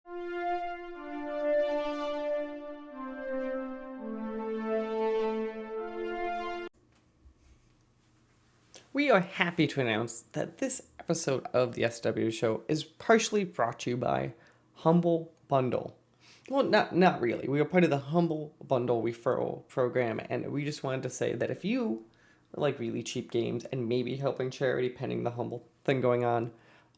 We are happy to announce that this episode of the SWW Show is partially brought to you by Humble Bundle. Well, not really. We are part of the Humble Bundle referral program, and we just wanted to say that if you like really cheap games and maybe helping charity pending the Humble thing going on,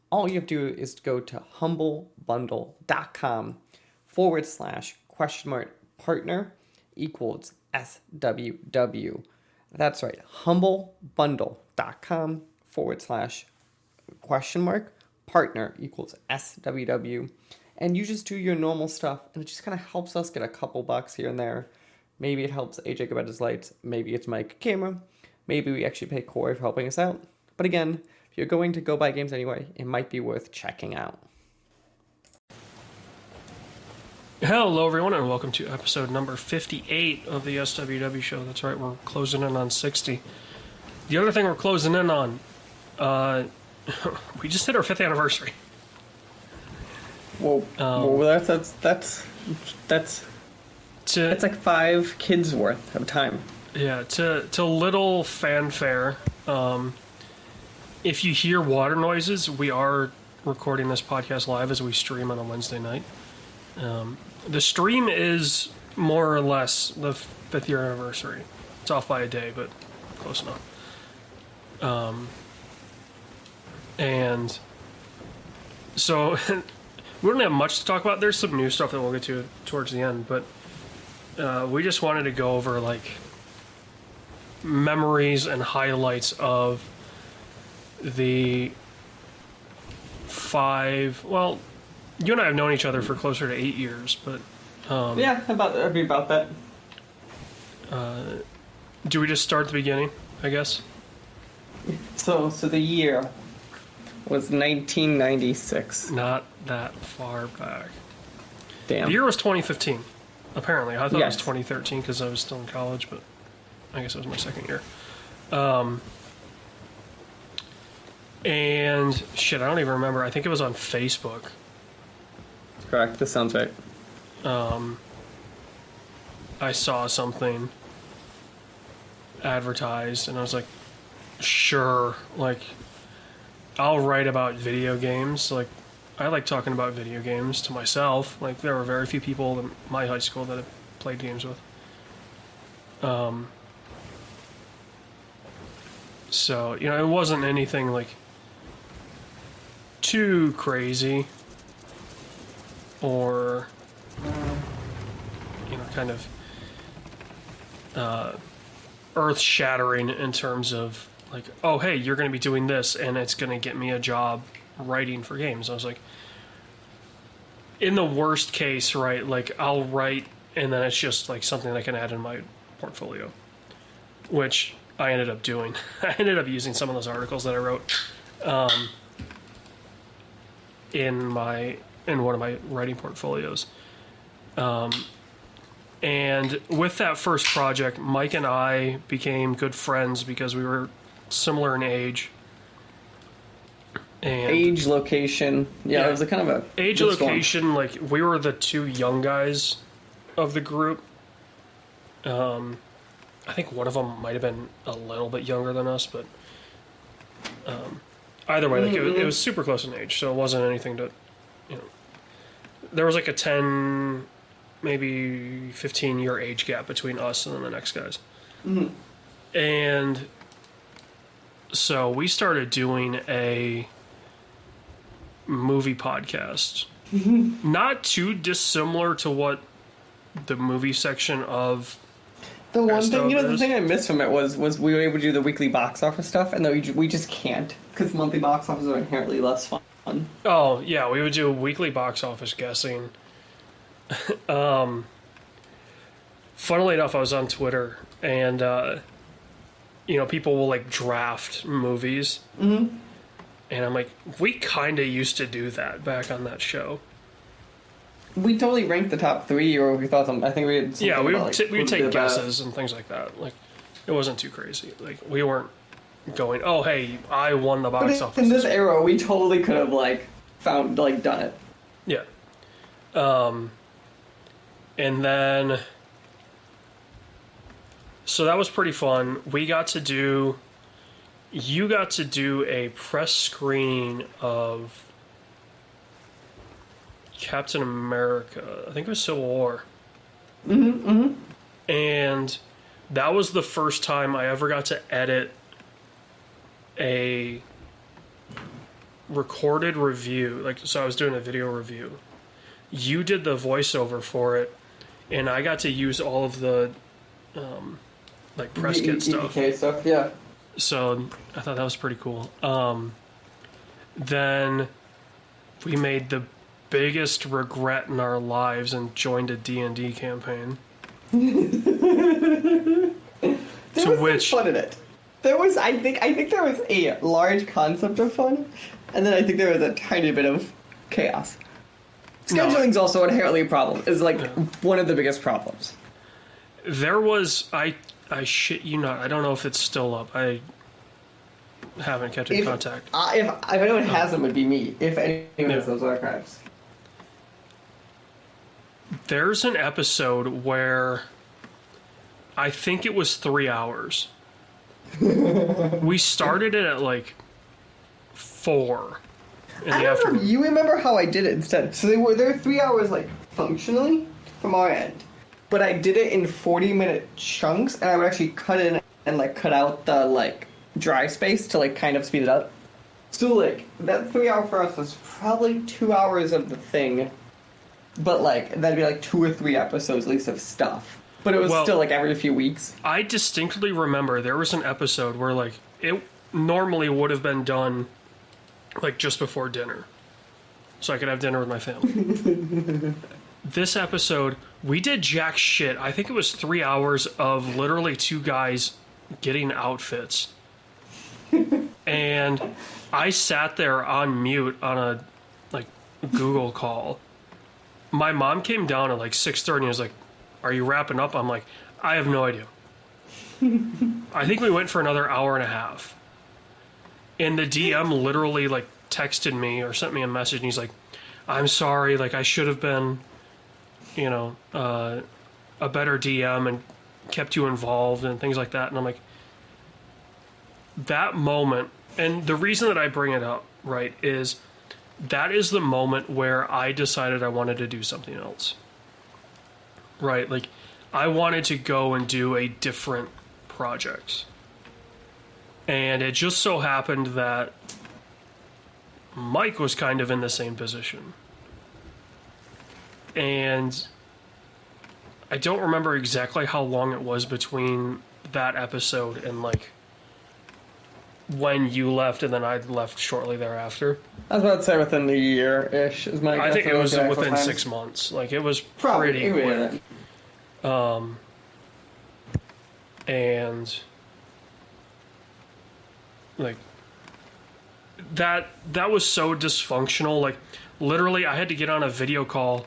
all you have to do is go to humblebundle.com/partner equals SWW. That's right, humblebundle.com/partner equals SWW. And you just do your normal stuff, and it just kind of helps us get a couple bucks here and there. Maybe it helps AJ get his lights. Maybe it's Mike camera. Maybe we actually pay Corey for helping us out. But again, if you're going to go buy games anyway, it might be worth checking out. Hello, everyone, and welcome to episode number 58 of the SWW Show. That's right, we're closing in on 60. The other thing we're closing in on, we just hit our 5th anniversary. Well, that's like 5 kids worth of time. Yeah, to little fanfare. If you hear water noises, we are recording this podcast live as we stream on a Wednesday night. The stream is more or less the 5th year anniversary. It's off by a day, but close enough. And so we don't have much to talk about. There's some new stuff that we'll get to towards the end, but we just wanted to go over like memories and highlights of the 5. Well, you and I have known each other for closer to 8 years, but yeah, it'd be about that. Do we just start at the beginning, I guess? So the year was 1996. Not that far back. Damn. The year was 2015, apparently. I thought Yes. it was 2013 because I was still in college, but I guess it was my second year. And shit, I don't even remember. I think it was on Facebook. Correct, this sounds right. I saw something advertised, and I was like, sure, like, I'll write about video games. Like, I like talking about video games to myself. Like, there were very few people in my high school that I played games with. So, you know, it wasn't anything, like, too crazy or, you know, kind of earth-shattering in terms of, like, oh, hey, you're going to be doing this, and it's going to get me a job writing for games. I was like, in the worst case, right, like, I'll write, and then it's just, like, something I can add in my portfolio, which I ended up doing. I ended up using some of those articles that I wrote in one of my writing portfolios. And with that first project, Mike and I became good friends because we were similar in age. And age, location. Yeah, it was a kind of a age, location. Like, we were the 2 young guys of the group. I think one of them might have been a little bit younger than us, but either way, like, it was super close in age, so it wasn't anything to, you know, there was like a 10, maybe 15-year age gap between us and then the next guys. Mm-hmm. And so we started doing a movie podcast. Mm-hmm. Not too dissimilar to what the movie section of the one thing, you know, the thing I missed from it was we were able to do the weekly box office stuff, and then we just can't, because monthly box offices are inherently less fun. Oh, yeah, we would do weekly box office guessing. Funnily enough, I was on Twitter, and, you know, people will, like, draft movies. Mm-hmm. And I'm like, we kind of used to do that back on that show. We totally ranked the top 3, or we thought I think we had something we about, would take guesses and things like that. Like, it wasn't too crazy. Like, we weren't going, oh, hey, I won the box office. In this era, we totally could have, like, done it. Yeah. And then, so that was pretty fun. You got to do a press screening of Captain America. I think it was Civil War. And that was the first time I ever got to edit a recorded review. Like, so I was doing a video review. You did the voiceover for it, and I got to use all of the like press kit stuff. EPK stuff, yeah. So I thought that was pretty cool. Then we made the biggest regret in our lives and joined a D&D campaign. There was some fun in it. There was, I think there was a large concept of fun, and then I think there was a tiny bit of chaos. Scheduling's also inherently a problem. It's like one of the biggest problems. There was, I shit you not, I don't know if it's still up. I haven't kept in contact. If anyone has them, it would be me. If anyone has those archives. There's an episode where I think it was 3 hours. We started it at like 4 in the afternoon. You remember how I did it instead? So they were 3 hours like functionally from our end, but I did it in 40-minute chunks, and I would actually cut in and like cut out the like dry space to like kind of speed it up. So like that 3 hour for us was probably 2 hours of the thing. But, like, that'd be, like, 2 or 3 episodes, at least, of stuff. But it was still, like, every few weeks. I distinctly remember there was an episode where, like, it normally would have been done, like, just before dinner. So I could have dinner with my family. This episode, we did jack shit. I think it was 3 hours of literally 2 guys getting outfits. And I sat there on mute on a, like, Google call. My mom came down at like 6:30 and was like, "Are you wrapping up?" I'm like, "I have no idea." I think we went for another hour and a half. And the DM literally like texted me or sent me a message, and he's like, "I'm sorry, like I should have been, you know, a better DM and kept you involved and things like that." And I'm like, that moment, and the reason that I bring it up, right, is that is the moment where I decided I wanted to do something else. Right? Like, I wanted to go and do a different project. And it just so happened that Mike was kind of in the same position. And I don't remember exactly how long it was between that episode and, like, when you left and then I left shortly thereafter. I was about to say within the year-ish is my guess. I think it was within 6 months. Like, it was pretty quick. And like that was so dysfunctional. Like, literally I had to get on a video call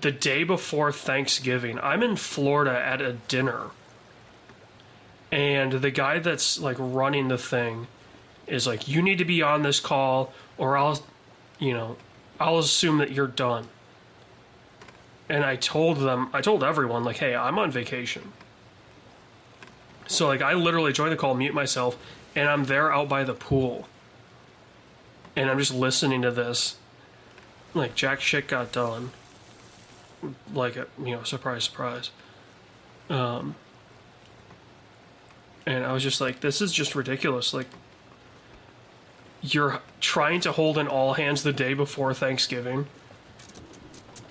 the day before Thanksgiving. I'm in Florida at a dinner. And the guy that's like running the thing is like, "You need to be on this call or I'll assume that you're done." And I told everyone, like, "Hey, I'm on vacation." So like I literally joined the call, mute myself, and I'm there out by the pool. And I'm just listening to this. Like, jack shit got done. Like, surprise, surprise. And I was just like, this is just ridiculous. Like, you're trying to hold an all hands the day before Thanksgiving,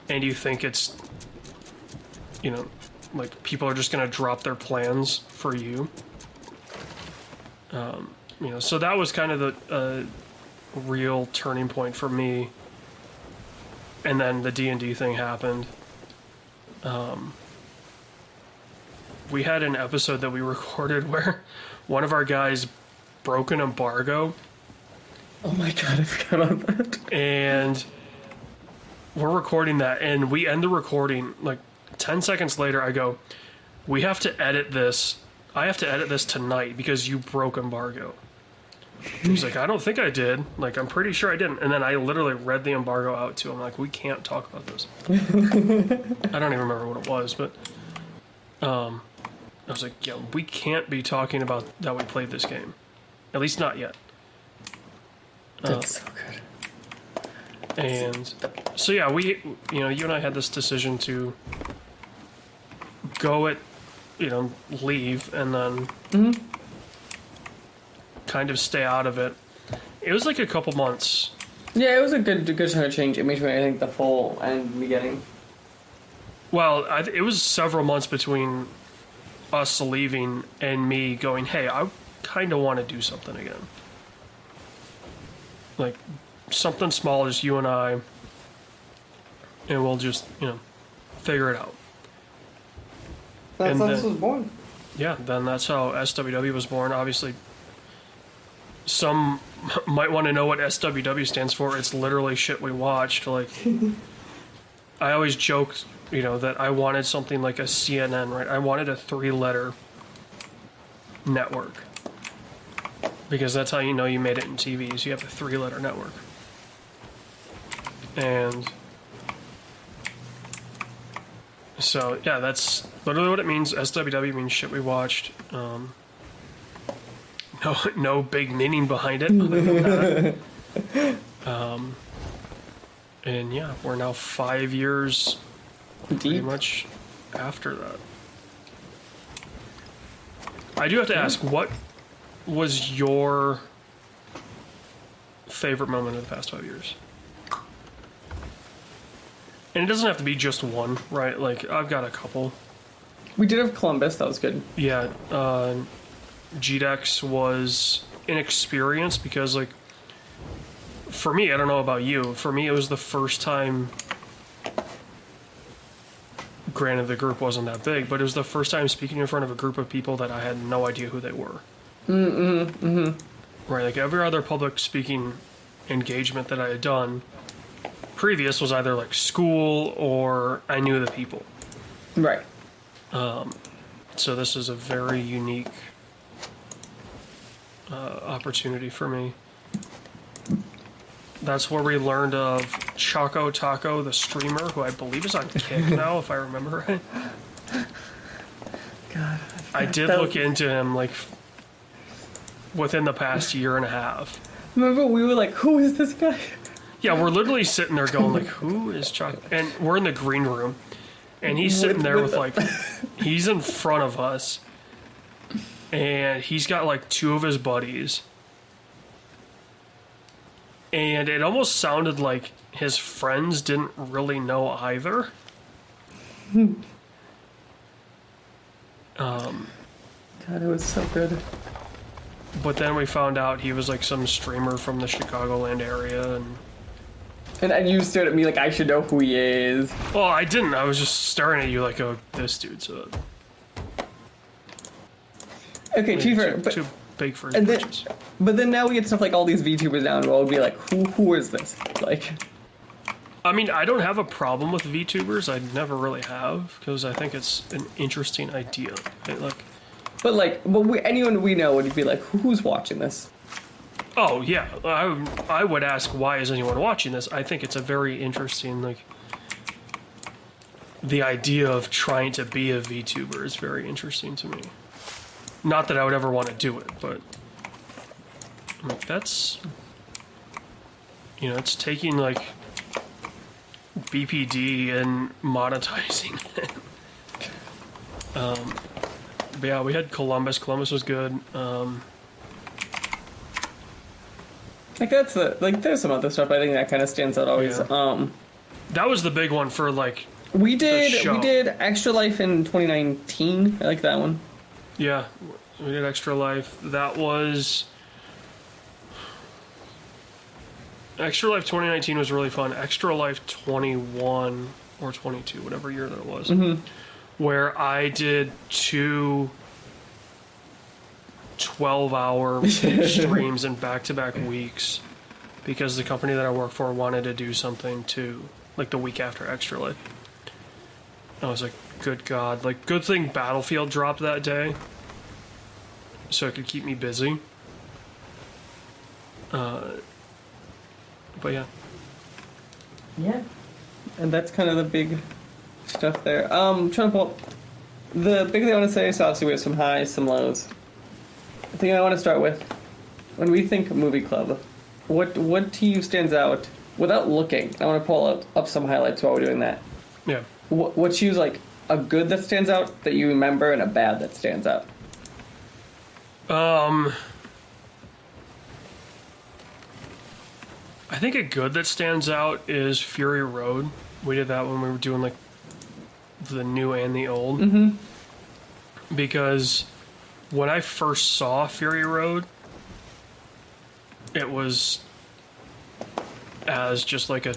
and you think it's, like, people are just going to drop their plans for you. So that was kind of the real turning point for me. And then the D&D thing happened. We had an episode that we recorded where one of our guys broke an embargo. Oh my god, I forgot about that. And we're recording that, and we end the recording, like, 10 seconds later, I go, "We have to edit this. I have to edit this tonight because you broke embargo." He's like, I don't think I did. Like, I'm pretty sure I didn't. And then I literally read the embargo out to him. Like, we can't talk about this. I don't even remember what it was, but I was like, yeah, we can't be talking about that we played this game. At least not yet. That's so good. And so, yeah, you and I had this decision to go leave and then kind of stay out of it. It was like a couple months. Yeah, it was a good chunk of change in between, I think, the fall and beginning. Well, it was several months between us leaving and me going, hey, I kind of want to do something again. Like, something small, just you and I, and we'll just, figure it out. That's how this was born. Yeah, then that's how SWW was born. Obviously, some might want to know what SWW stands for. It's literally shit we watched. Like, I always joked, that I wanted something like a CNN, right? I wanted a 3-letter network. Because that's how you know you made it in TV, is you have a 3-letter network. And so, yeah, that's literally what it means. SWW means shit we watched. No big meaning behind it. Other than that. And yeah, we're now 5 years pretty much after that. I do have to ask, what was your favorite moment of the past 5 years? And it doesn't have to be just one, right? Like, I've got a couple. We did have Columbus, that was good. Yeah, GDEX was an experience because, like, for me, I don't know about you, for me it was the first time, granted the group wasn't that big, but it was the first time speaking in front of a group of people that I had no idea who they were. Right, like every other public speaking engagement that I had done previous was either like school or I knew the people. Right. So this is a very unique opportunity for me. That's where we learned of Choco Taco, the streamer, who I believe is on Kick now, if I remember right. God. I did look into him like within the past year and a half. Remember, we were like, who is this guy? Yeah, we're literally sitting there going like, who is Choco? And we're in the green room, and he's sitting there with like, he's in front of us, and he's got like 2 of his buddies. And it almost sounded like his friends didn't really know either. God, it was so good. But then we found out he was like some streamer from the Chicagoland area, And you stared at me like I should know who he is. well, I didn't. I was just staring at you like, oh, this dude's Okay, Chief, but too big for his and britches. but then now we get stuff like all these VTubers now, and we'll be like, who is this? Like, I mean, I don't have a problem with VTubers. I never really have, because I think it's an interesting idea. Right? Anyone we know would be like, who's watching this? Oh yeah, I would ask, why is anyone watching this? I think it's a very interesting, like, the idea of trying to be a VTuber is very interesting to me. Not that I would ever want to do it, but like, that's, it's taking like BPD and monetizing it. But yeah, we had Columbus. Columbus was good. There's some other stuff I think that kind of stands out always. Yeah. That was the big one for like. We did Extra Life in 2019. I like that one. Yeah, we did Extra Life. That was Extra Life 2019 was really fun. Extra Life 21 or 22, whatever year that was, where I did 2 12-hour streams in back-to-back weeks because the company that I work for wanted to do something like the week after Extra Life. I was like, good God. Like, good thing Battlefield dropped that day so it could keep me busy. But yeah. Yeah. And that's kind of the big stuff there. Trying to pull up. The big thing I want to say is obviously we have some highs, some lows. The thing I want to start with, when we think movie club, what to you stands out without looking? I want to pull up some highlights while we're doing that. Yeah. What to you is like a good that stands out that you remember and a bad that stands out? I think a good that stands out is Fury Road. We did that when we were doing like the new and the old. Mm-hmm. Because when I first saw Fury Road, it was as just like a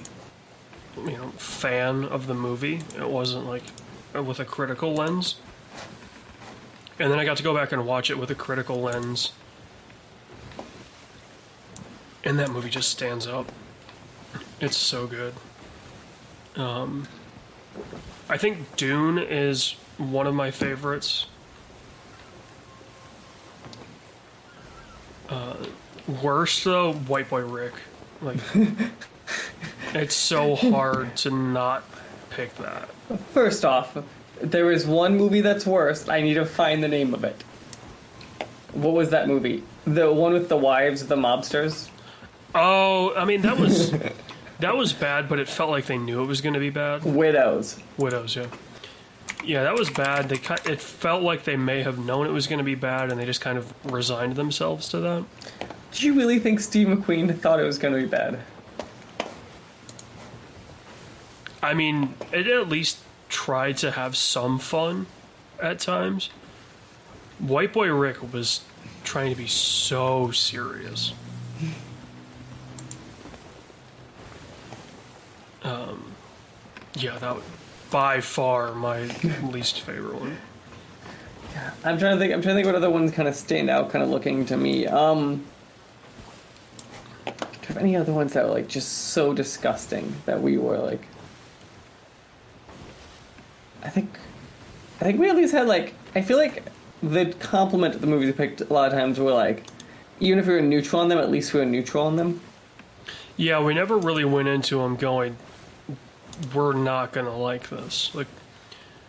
fan of the movie. It wasn't like with a critical lens. And then I got to go back and watch it with a critical lens. And that movie just stands up. It's so good. I think Dune is one of my favorites. Worst though, White Boy Rick. Like, it's so hard to not pick that. First off, there is one movie that's worse. I need to find the name of it. What was that movie? The one with the wives of the mobsters? Oh, I mean, that was that was bad, but it felt like they knew it was going to be bad. Widows, yeah. Yeah, that was bad. It felt like they may have known it was going to be bad, and they just kind of resigned themselves to that. Do you really think Steve McQueen thought it was going to be bad? I mean, it at least tried to have some fun at times. White Boy Rick was trying to be so serious. Yeah, that was by far my least favorite one. I'm trying to think what other ones kind of stand out, kind of looking to me. Do you have any other ones that were like just so disgusting that we were like? I think we at least had like, I feel like the compliment of the movies we picked a lot of times were like, even if we were neutral on them, at least we were neutral on them. Yeah, we never really went into them going, we're not gonna like this. Like,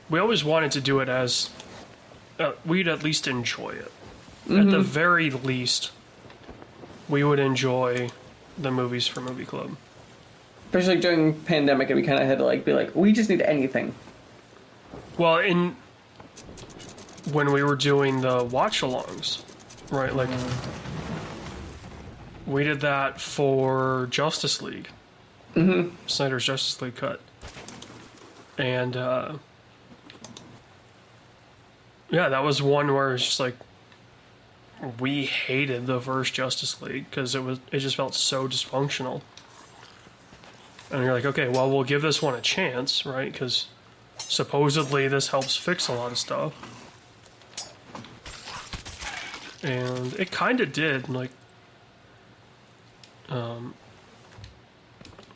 we always wanted to do it as we'd at least enjoy it. Mm-hmm. At the very least, we would enjoy the movies for Movie Club. Especially like during pandemic, and we kind of had to like be like, we just need anything. Well, when we were doing the watch-alongs, right? Like, we did that for Justice League. Mm-hmm. Snyder's Justice League cut. And, yeah, that was one where it's just like, we hated the first Justice League because it just felt so dysfunctional. And you're like, okay, well, we'll give this one a chance, right? Because supposedly this helps fix a lot of stuff. And it kind of did. Like,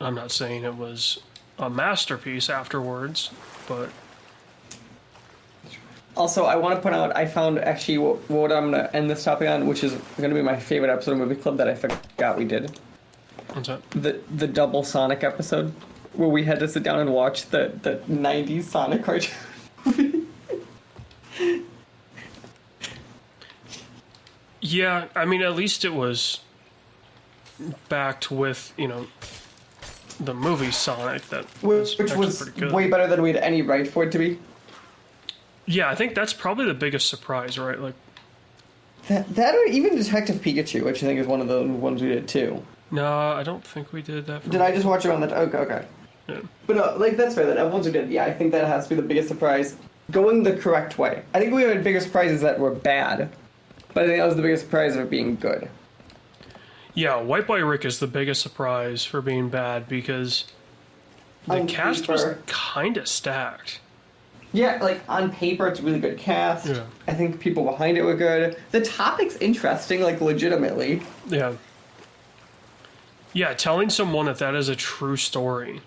I'm not saying it was a masterpiece afterwards, but... Also, I want to point out, I found actually what I'm going to end this topic on, which is going to be my favorite episode of Movie Club that I forgot we did. What's that? The double Sonic episode, where we had to sit down and watch the 90s Sonic cartoon movie. Yeah, I mean, at least it was backed with, the movie Sonic that which was pretty good. Way better than we had any right for it to be. Yeah, I think that's probably the biggest surprise, right? Like that or even Detective Pikachu, which I think is one of the ones we did too. No, I don't think we did that. Did I just watch it on that? Okay. Yeah. But no, like that's fair. That ones we did. Yeah, I think that has to be the biggest surprise. Going the correct way. I think we had bigger surprises that were bad, but I think that was the biggest surprise of it being good. Yeah, White Boy Rick is the biggest surprise for being bad because the cast was kind of stacked. Yeah, like on paper, it's a really good cast. Yeah. I think people behind it were good. The topic's interesting, like legitimately. Yeah. Yeah, telling someone that is a true story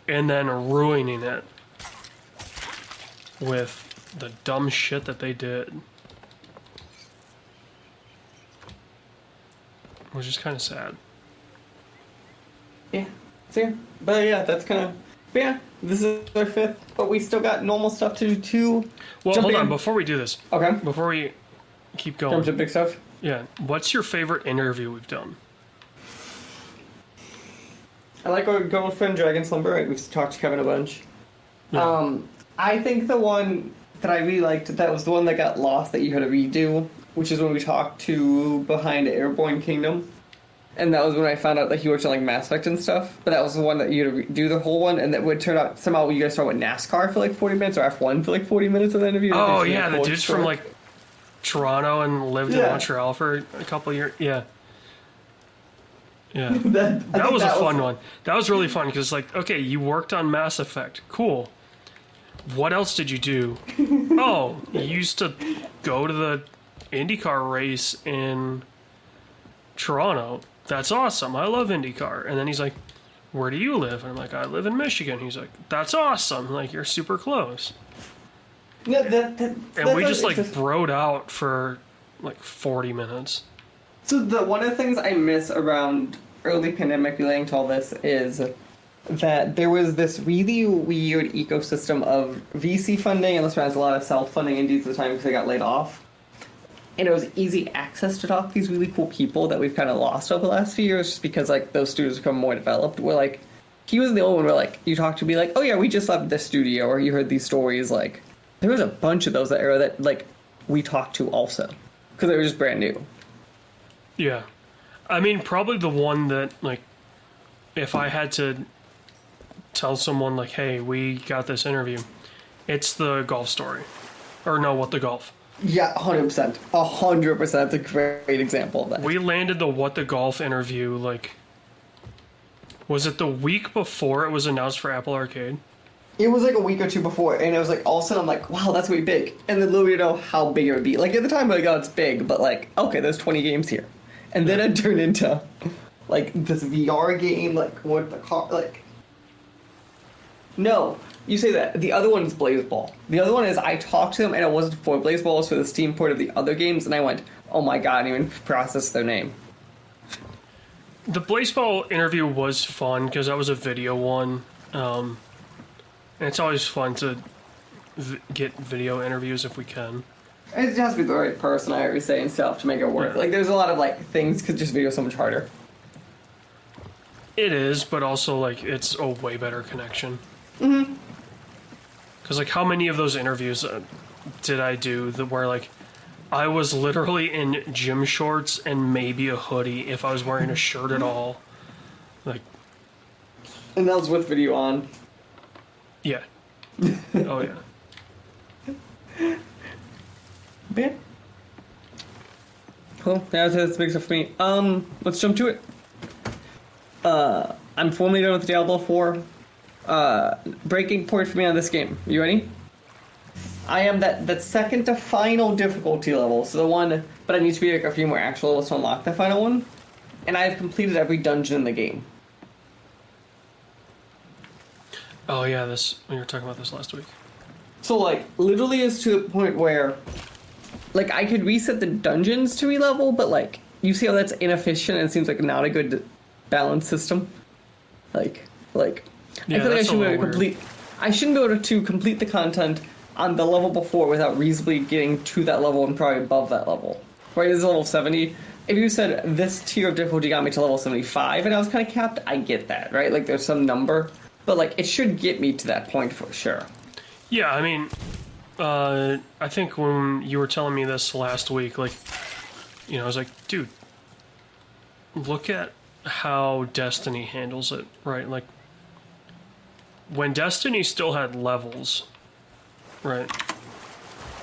and then ruining it with the dumb shit that they did. which is kind of sad. Yeah. So, yeah. But yeah, that's kind of... Yeah, this is our 5th, but we still got normal stuff to do too. Well, hold on, before we do this. Okay. Before we keep going. Jump to big stuff? Yeah. What's your favorite interview we've done? I like our girlfriend Dragon Slumber. Right? We've talked to Kevin a bunch. Yeah. I think the one that I really liked, that was the one that got lost that you had to redo, which is when we talked to Behind Airborne Kingdom. And that was when I found out that he worked on like Mass Effect and stuff. But that was the one that you had to do the whole one, and that would turn out somehow you guys started with NASCAR for like 40 minutes or F1 for like 40 minutes of the interview. Oh yeah, the dude's from like Toronto and lived in Montreal for a couple of years. Yeah. Yeah. that was a fun one. That was really fun because like, okay, you worked on Mass Effect. Cool. What else did you do? Oh, you used to go to the IndyCar race in Toronto. That's awesome. I love IndyCar. And then he's like, where do you live? And I'm like, I live in Michigan. He's like, that's awesome. Like, you're super close. Yeah, and we just like broed out for like 40 minutes. So one of the things I miss around early pandemic relating to all this is that there was this really weird ecosystem of VC funding, and this has a lot of self-funding indies at the time because they got laid off. And it was easy access to talk to these really cool people that we've kind of lost over the last few years just because, like, those studios become more developed. Where, like, he was the only one where, like, you talk to be like, oh, yeah, we just left this studio, or you heard these stories. Like, there was a bunch of those that era that, like, we talked to also because they were just brand new. Yeah. I mean, probably the one that, like, if I had to tell someone, like, hey, we got this interview, it's the golf story. Or no, What the Golf. Yeah, 100%. 100%. That's a great example of that. We landed the What the Golf interview, like, was it the week before it was announced for Apple Arcade? It was like a week or two before, and it was like, all of a sudden I'm like, wow, that's gonna be big. And then little you know how big it would be. Like, at the time, I'm like, oh, it's big, but like, okay, there's 20 games here. And then it turned into, like, this VR game, like, what the car, like... No. You say that. The other one is Blazeball. The other one is I talked to them, and it wasn't for Blazeball, it was for the Steam port of the other games, and I went, oh my god, I didn't even process their name. The Blazeball interview was fun, because that was a video one. And it's always fun to get video interviews if we can. It has to be the right person, I always say, and stuff to make it work. Yeah. Like, there's a lot of, like, things, because just video is so much harder. It is, but also, like, it's a way better connection. Mm-hmm. Because, like, how many of those interviews did I do that where, like, I was literally in gym shorts and maybe a hoodie if I was wearing a shirt at all? Like... And that was with video on. Yeah. Oh, yeah. Yeah. Cool. That's big stuff for me. Let's jump to it. I'm formally done with Diablo 4. Breaking point for me on this game. You ready? I am that second to final difficulty level. So the one, but I need to be like a few more actual levels to unlock the final one. And I have completed every dungeon in the game. Oh, yeah, we were talking about this last week. So, like, literally is to the point where, like, I could reset the dungeons to re-level, but, like, you see how that's inefficient and it seems like not a good balance system? Like, yeah, I feel like I shouldn't be able to complete the content on the level before without reasonably getting to that level and probably above that level. Right, this is level 70. If you said this tier of difficulty got me to level 75 and I was kind of capped, I get that, right? Like, there's some number. But, like, it should get me to that point for sure. Yeah, I mean, I think when you were telling me this last week, like, you know, I was like, dude, look at how Destiny handles it, right? Like, when Destiny still had levels, right?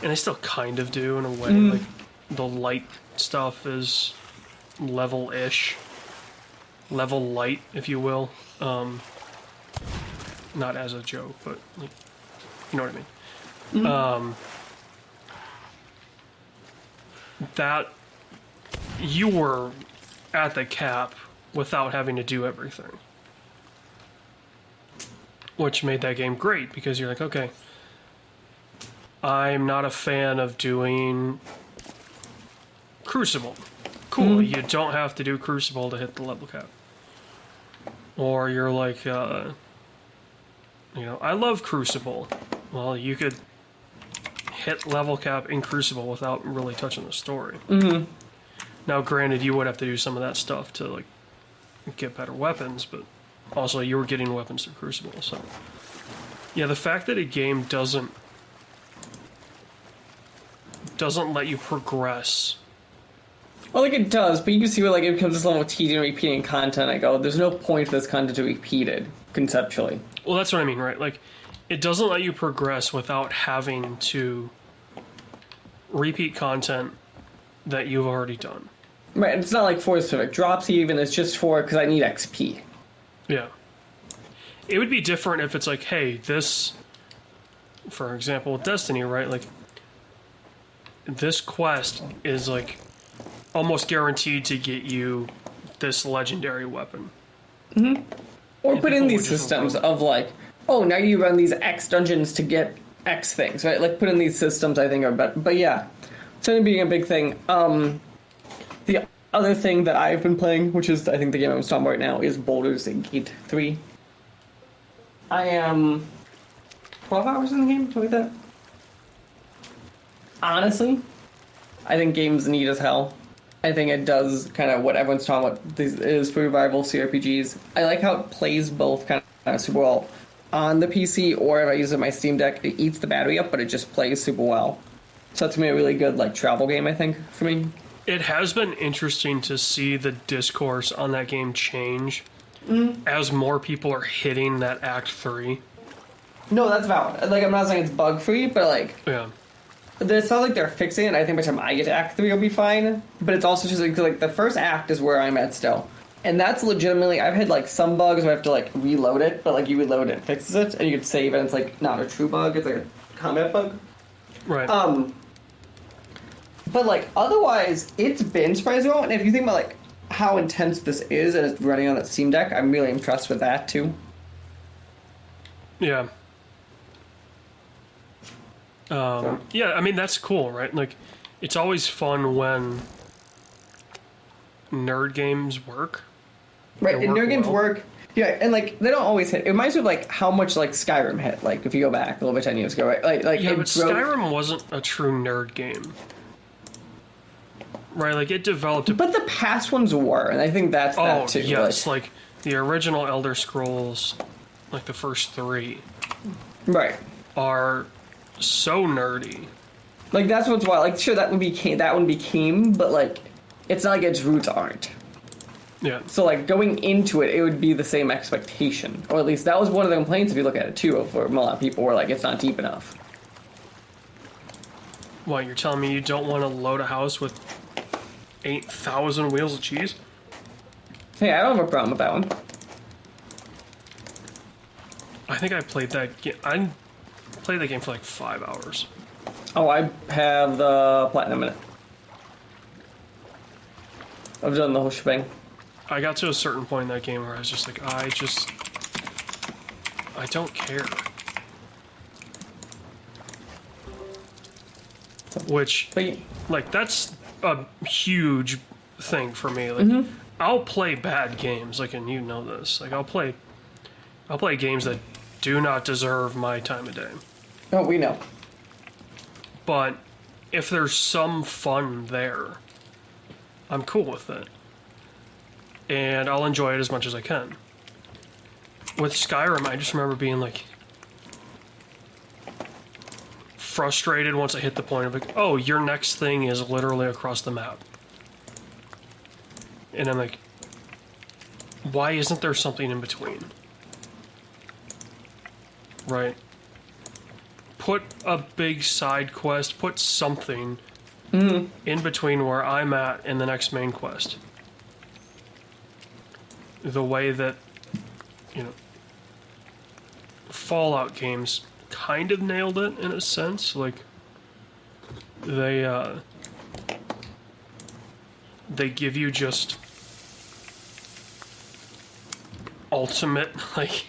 And they still kind of do in a way, like, the light stuff is level-ish. Level light, if you will. Not as a joke, but, like, you know what I mean? That you were at the cap without having to do everything. Which made that game great, because you're like, okay, I'm not a fan of doing Crucible. cool. You don't have to do Crucible to hit the level cap. Or you're like, I love Crucible. Well, you could hit level cap in Crucible without really touching the story. Now, granted, you would have to do some of that stuff to like get better weapons, but also you were getting weapons through Crucible. So, yeah, the fact that a game doesn't let you progress. Well, like it does, but you can see where like it becomes this level of tedium repeating content. I go, there's no point for this content to be repeated conceptually. Well, that's what I mean, right? Like, it doesn't let you progress without having to repeat content that you've already done. Right, it's not like for specific drops even, it's just for, because I need XP. Yeah. It would be different if it's like, hey, this, for example, with Destiny, right? Like, this quest is like almost guaranteed to get you this legendary weapon. Or And put in people these would just systems run- of like, oh, now you run these X dungeons to get X things, right? Like put in these systems I think are better. But yeah, certainly being a big thing. The other thing that I've been playing, which is I think the game I'm talking about right now, is Baldur's Gate 3. I am 12 hours in the game, something like that. Honestly, I think games neat as hell. I think it does kind of what everyone's talking about. This is for revival CRPGs. I like how it plays both kind of super well on the PC, or if I use it on my Steam Deck, it eats the battery up, but it just plays super well. So that's gonna be a really good like travel game, I think, for me. It has been interesting to see the discourse on that game change as more people are hitting that Act 3. No, that's valid. Like I'm not saying it's bug free, but like Yeah. it sounds like they're fixing it. I think by the time I get to Act 3, it'll be fine. But it's also just like the first act is where I'm at still. And that's legitimately, I've had like some bugs where I have to like reload it, but like you reload it, it fixes it, and you can save it, and it's like not a true bug, it's like a combat bug. Right. But like otherwise, it's been surprisingly well. And if you think about like how intense this is and it's running on that Steam Deck, I'm really impressed with that too. Yeah. Yeah, I mean, that's cool, right? Like, it's always fun when nerd games work. Right, They and work nerd games well. work. Yeah, and like they don't always hit. It reminds me of like how much like Skyrim hit. Like if you go back a little bit 10 years ago, right? Like Yeah, it but broke- Skyrim wasn't a true nerd game. Right, like, it developed... But the past ones were, and I think that's that too. yes, like, the original Elder Scrolls, like, the first 3, right. are so nerdy. Like that's what's wild. Like sure that one became, but like it's not like its roots aren't. Yeah. So like going into it, it would be the same expectation, or at least that was one of the complaints if you look at it too. For a lot of people, were like it's not deep enough. What, you're telling me you don't want to load a house with 8,000 wheels of cheese? Hey, I don't have a problem with that one. I think I played that game... I played that game for like 5 hours. Oh, I have the platinum in it. I've done the whole shebang. I got to a certain point in that game where I was just like, I don't care. Which, But like, that's a huge thing for me. Like, I'll play bad games, like, and you know this. Like, I'll play games that do not deserve my time of day. oh, we know. But if there's some fun there, I'm cool with it. And I'll enjoy it as much as I can. With Skyrim, I just remember being like frustrated once I hit the point of like, oh, your next thing is literally across the map. And I'm like, why isn't there something in between? Right? Put a big side quest, put something in between where I'm at and the next main quest. The way that, you know, Fallout games kind of nailed it in a sense. Like, they give you just ultimate, like,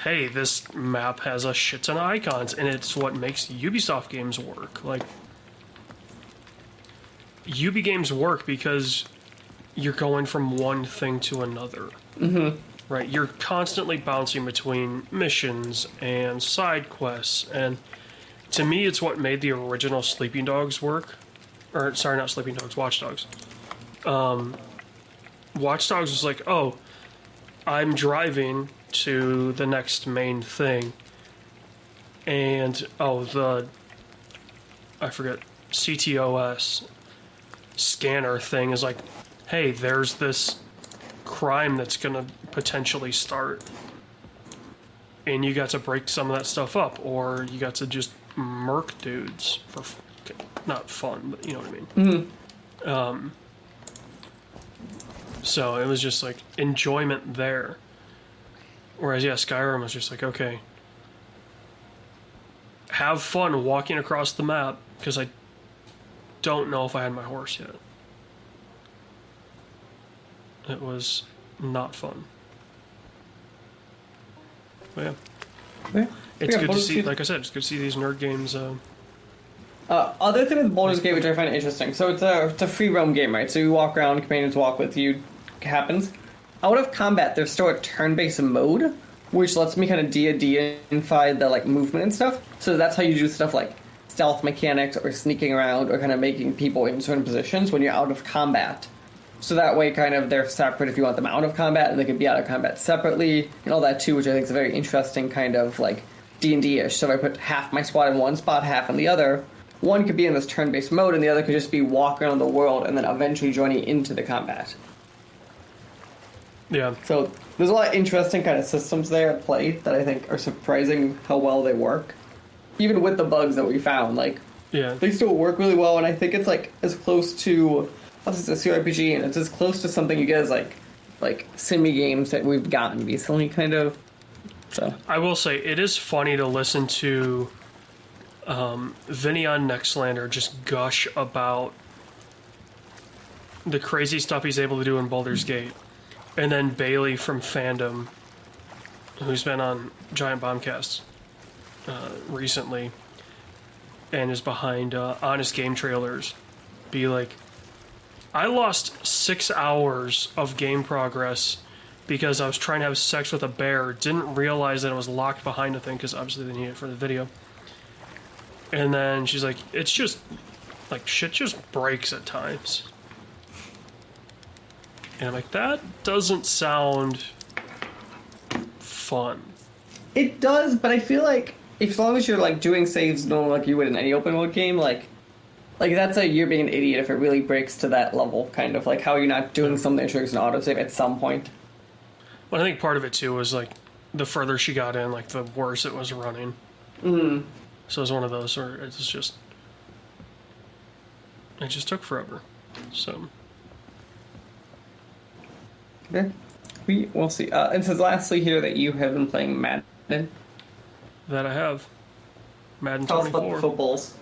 hey, this map has a shit ton of icons, and it's what makes Ubisoft games work. Like, UB games work because you're going from one thing to another. Mm-hmm. Right? You're constantly bouncing between missions and side quests, and to me, it's what made the original Sleeping Dogs work. Or, sorry, not Sleeping Dogs, Watch Dogs. Watch Dogs was like, oh, I'm driving to the next main thing, and, I forget, CTOS scanner thing is like, hey, there's this crime that's gonna potentially start, and you got to break some of that stuff up, or you got to just murk dudes for not fun, but you know what I mean. Mm-hmm. So it was just like enjoyment there, whereas Skyrim was just like, okay, have fun walking across the map, because I don't know if I had my horse yet. It was not fun. But Yeah. it's good to Baldur's see, Gate. like I said, it's good to see these nerd games. Other thing with Baldur's Gate, which I find interesting, so it's a free roam game, right? So you walk around, companions walk with you, happens. Out of combat, there's still a turn-based mode, which lets me kind of de-identify the like movement and stuff. So that's how you do stuff like stealth mechanics or sneaking around or kind of making people in certain positions when you're out of combat. So that way, kind of, they're separate if you want them out of combat, and they can be out of combat separately, and all that too, which I think is a very interesting kind of, like, D&D-ish. So if I put half my squad in one spot, half in the other, one could be in this turn-based mode, and the other could just be walking around the world and then eventually joining into the combat. Yeah. So there's a lot of interesting kind of systems there at play that I think are surprising how well they work. Even with the bugs that we found, like, Yeah. they still work really well, and I think it's, like, as close to... Plus, it's a CRPG, and it's as close to something you get as, like simi games that we've gotten recently, kind of. So I will say, it is funny to listen to Vinny on Nextlander just gush about the crazy stuff he's able to do in Baldur's Gate. And then Bailey from Fandom, who's been on Giant Bombcast recently, and is behind Honest Game Trailers, be like, I lost 6 hours of game progress because I was trying to have sex with a bear, didn't realize that it was locked behind a thing, because obviously they need it for the video. And then she's like, it's just, like, shit just breaks at times. And I'm like, that doesn't sound fun. it does, but I feel like as long as you're like doing saves normal like you would in any open world game, like that's a you're being an idiot if it really breaks to that level, kind of like how you're not doing something that triggers an autosave at some point. Well, I think part of it too was like the further she got in, like the worse it was running. Mm. So it was one of those where it just took forever. So Okay. We'll see. It says lastly here that you have been playing Madden. that I have Madden Tell us about 24. the footballs.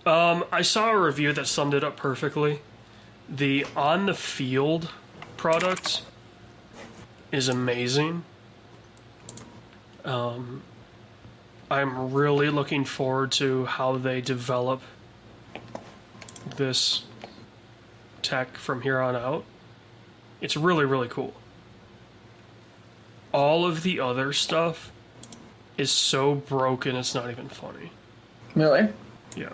I saw a review that summed it up perfectly. The on the field product is amazing. I'm really looking forward to how they develop this tech from here on out. It's really, really cool. All of the other stuff is so broken it's not even funny. Really? Yeah.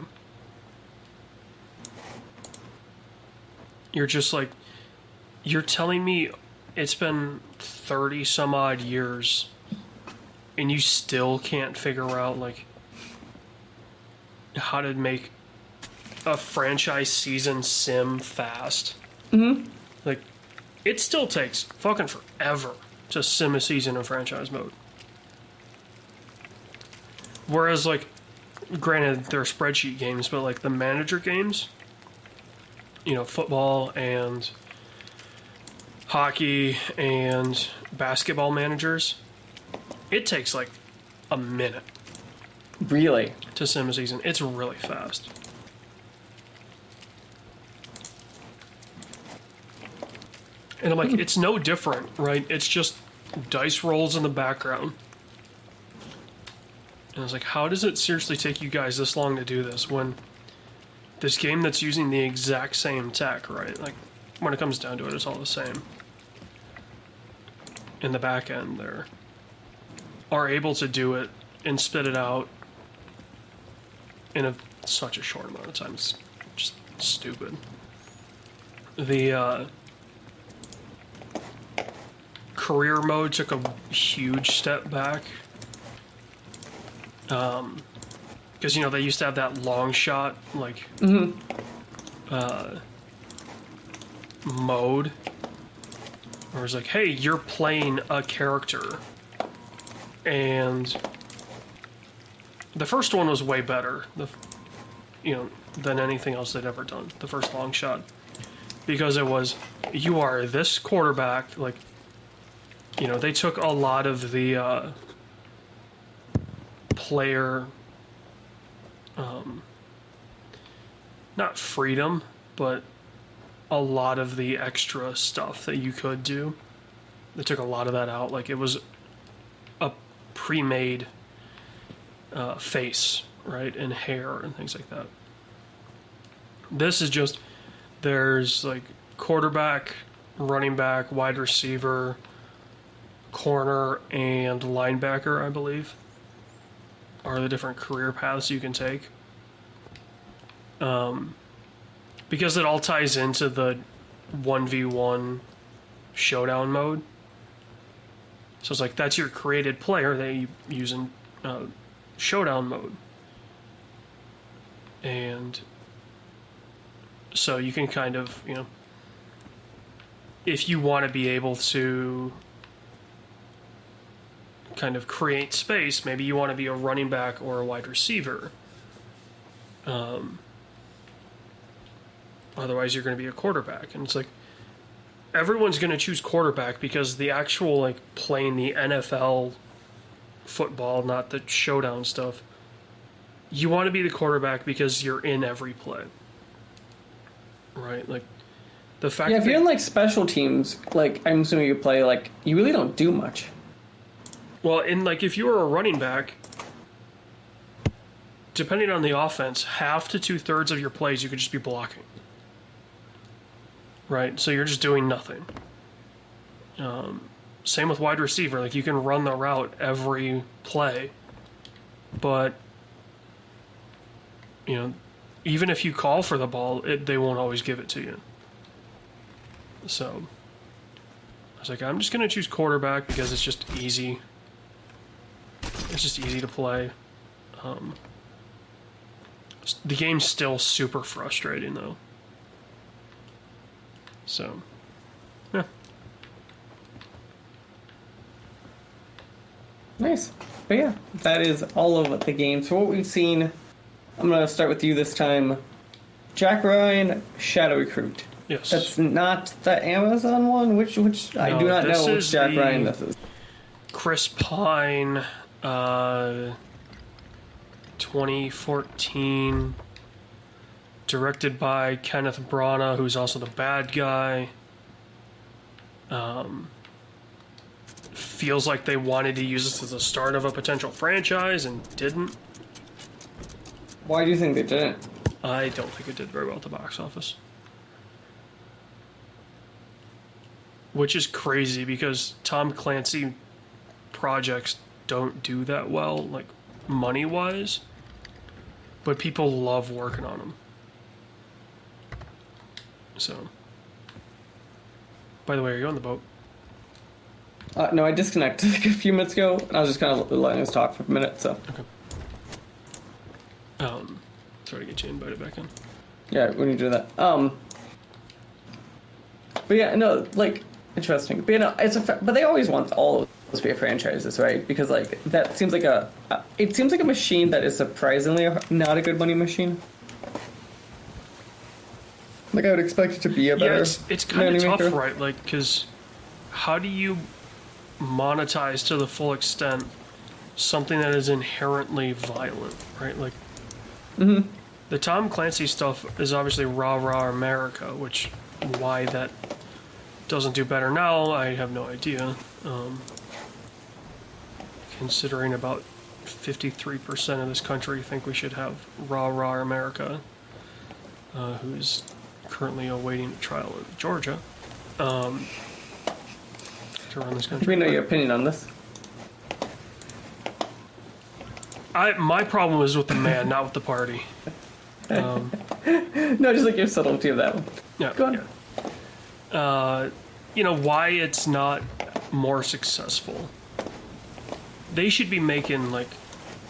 You're just like, you're telling me it's been 30 some odd years and you still can't figure out like how to make a franchise season sim fast. Mm-hmm. Like, it still takes fucking forever to sim a season in franchise mode. Whereas, like, granted, they're spreadsheet games, but, like, the manager games, you know, football and hockey and basketball managers, it takes, like, a minute Really? to sim a season. It's really fast. And I'm like, it's no different, right? It's just dice rolls in the background. And I was like, how does it seriously take you guys this long to do this when this game that's using the exact same tech, right? Like, when it comes down to it, it's all the same. In the back end, there are able to do it and spit it out in such a short amount of time. It's just stupid. The career mode took a huge step back. Because, you know, they used to have that long shot, like, mode. Where it's like, hey, you're playing a character. And the first one was way better, than anything else they'd ever done. The first long shot. Because it was, you are this quarterback, like, you know, they took a lot of the, player, not freedom, but a lot of the extra stuff that you could do. They took a lot of that out. Like, it was a pre-made face, right, and hair and things like that. This is just, there's like quarterback, running back, wide receiver, corner, and linebacker, I believe, are the different career paths you can take. Because it all ties into the 1v1 showdown mode. So it's like, that's your created player that you use in showdown mode. And so you can kind of, you know, if you want to be able to kind of create space, maybe you want to be a running back or a wide receiver. Otherwise, you're going to be a quarterback. And it's like, everyone's going to choose quarterback because the actual, like, playing the NFL football, not the showdown stuff, you want to be the quarterback because you're in every play. Right? Like, the fact if you're in, like, special teams, like, I'm assuming you play, like, you really don't do much. Well, in, like, if you were a running back, depending on the offense, half to 2/3 of your plays you could just be blocking. Right? So you're just doing nothing. Same with wide receiver. Like, you can run the route every play, but, you know, even if you call for the ball, they won't always give it to you. So I was like, I'm just going to choose quarterback because it's just easy. It's just easy to play. The game's still super frustrating, though. So, yeah. Nice. But yeah, that is all of the games. For what we've seen, I'm going to start with you this time. Jack Ryan, Shadow Recruit. Yes. That's not the Amazon one? Which no, I do not know which Jack Ryan this is. Chris Pine, 2014, directed by Kenneth Branagh, who's also the bad guy. Feels like they wanted to use this as the start of a potential franchise and didn't. Why do you think they didn't? I don't think it did very well at the box office. Which is crazy because Tom Clancy projects don't do that well, like, money-wise, but people love working on them. So, by the way, are you on the boat? No, I disconnected like a few minutes ago, and I was just kind of letting us talk for a minute, so. Okay. Sorry to get you invited back in. Yeah, we need to do that. But yeah, no, like, interesting. But, you know, but they always want all of those to be franchises, right? Because, like, that seems like it seems like a machine that is surprisingly not a good money machine. Like, I would expect it to be a better. Yeah, it's kind of tough, right? Like, because how do you monetize to the full extent something that is inherently violent, right? Like, the Tom Clancy stuff is obviously rah rah America, which why that doesn't do better now, I have no idea. Considering about 53% of this country think we should have rah rah America. who's currently awaiting trial in Georgia, to run this country. We know your opinion on this. My problem is with the man, not with the party. No, just like your subtlety of that one. Yeah. Go on. Yeah. Why it's not more successful. They should be making like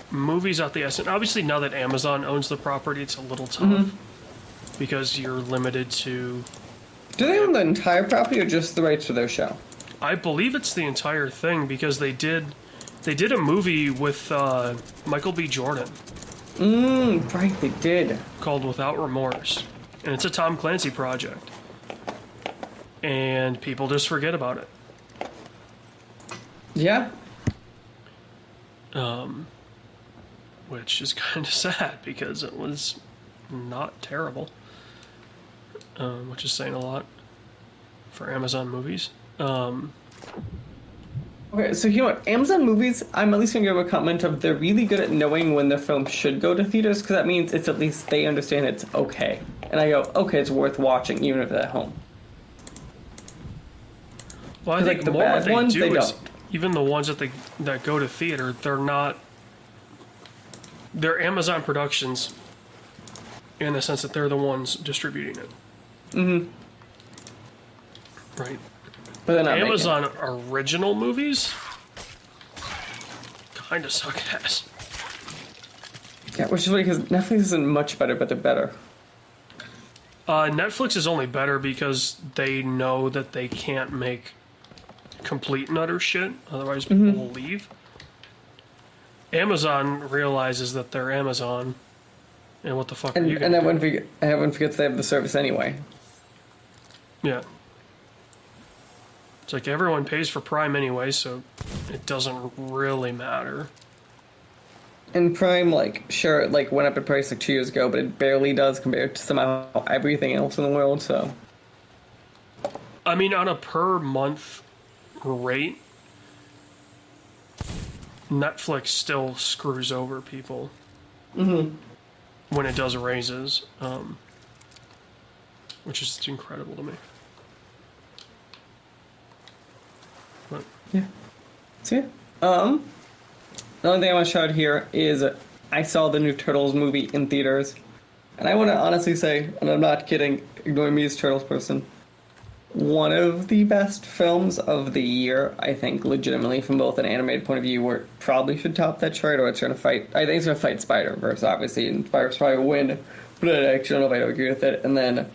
movies out the essence. Obviously, now that Amazon owns the property, it's a little tough because you're limited to. Do they own the entire property or just the rights for their show? I believe it's the entire thing because they did a movie with Michael B. Jordan Right, they did. called Without Remorse, and it's a Tom Clancy project, and people just forget about it. Yeah. Which is kind of sad because it was not terrible, which is saying a lot for Amazon movies. Okay, so you know what? Amazon movies, I'm at least going to give a comment of they're really good at knowing when their film should go to theaters because that means it's at least they understand it's okay. And I go, okay, it's worth watching even if it's at home. Well, I think like the more bad what they ones, do they is don't. even the ones that go to theater, they're Amazon productions in the sense that they're the ones distributing it. Right. But they're not Amazon original movies kind of suck ass. Yeah, which is funny because Netflix isn't much better, but they're better. Netflix is only better because they know that they can't make complete and utter shit, otherwise people will leave. Amazon realizes that they're Amazon, and what the fuck are you And gonna do? everyone forgets they have the service anyway. Yeah. It's like everyone pays for Prime anyway, so it doesn't really matter. And Prime, like, sure, it like went up in price like 2 years ago, but it barely does compared to somehow everything else in the world. So, I mean, on a per month rate, Netflix still screws over people when it does raises, which is incredible to me. But yeah. So yeah. The only thing I want to shout out here is I saw the new Turtles movie in theaters, and I want to honestly say, and I'm not kidding, ignoring me as Turtles person, one of the best films of the year, I think, legitimately, from both an animated point of view, where it probably should top that chart, or it's going to fight. I think it's going to fight Spider-Verse, obviously, and Spider-Verse probably will win, but I actually don't know if I agree with it. And then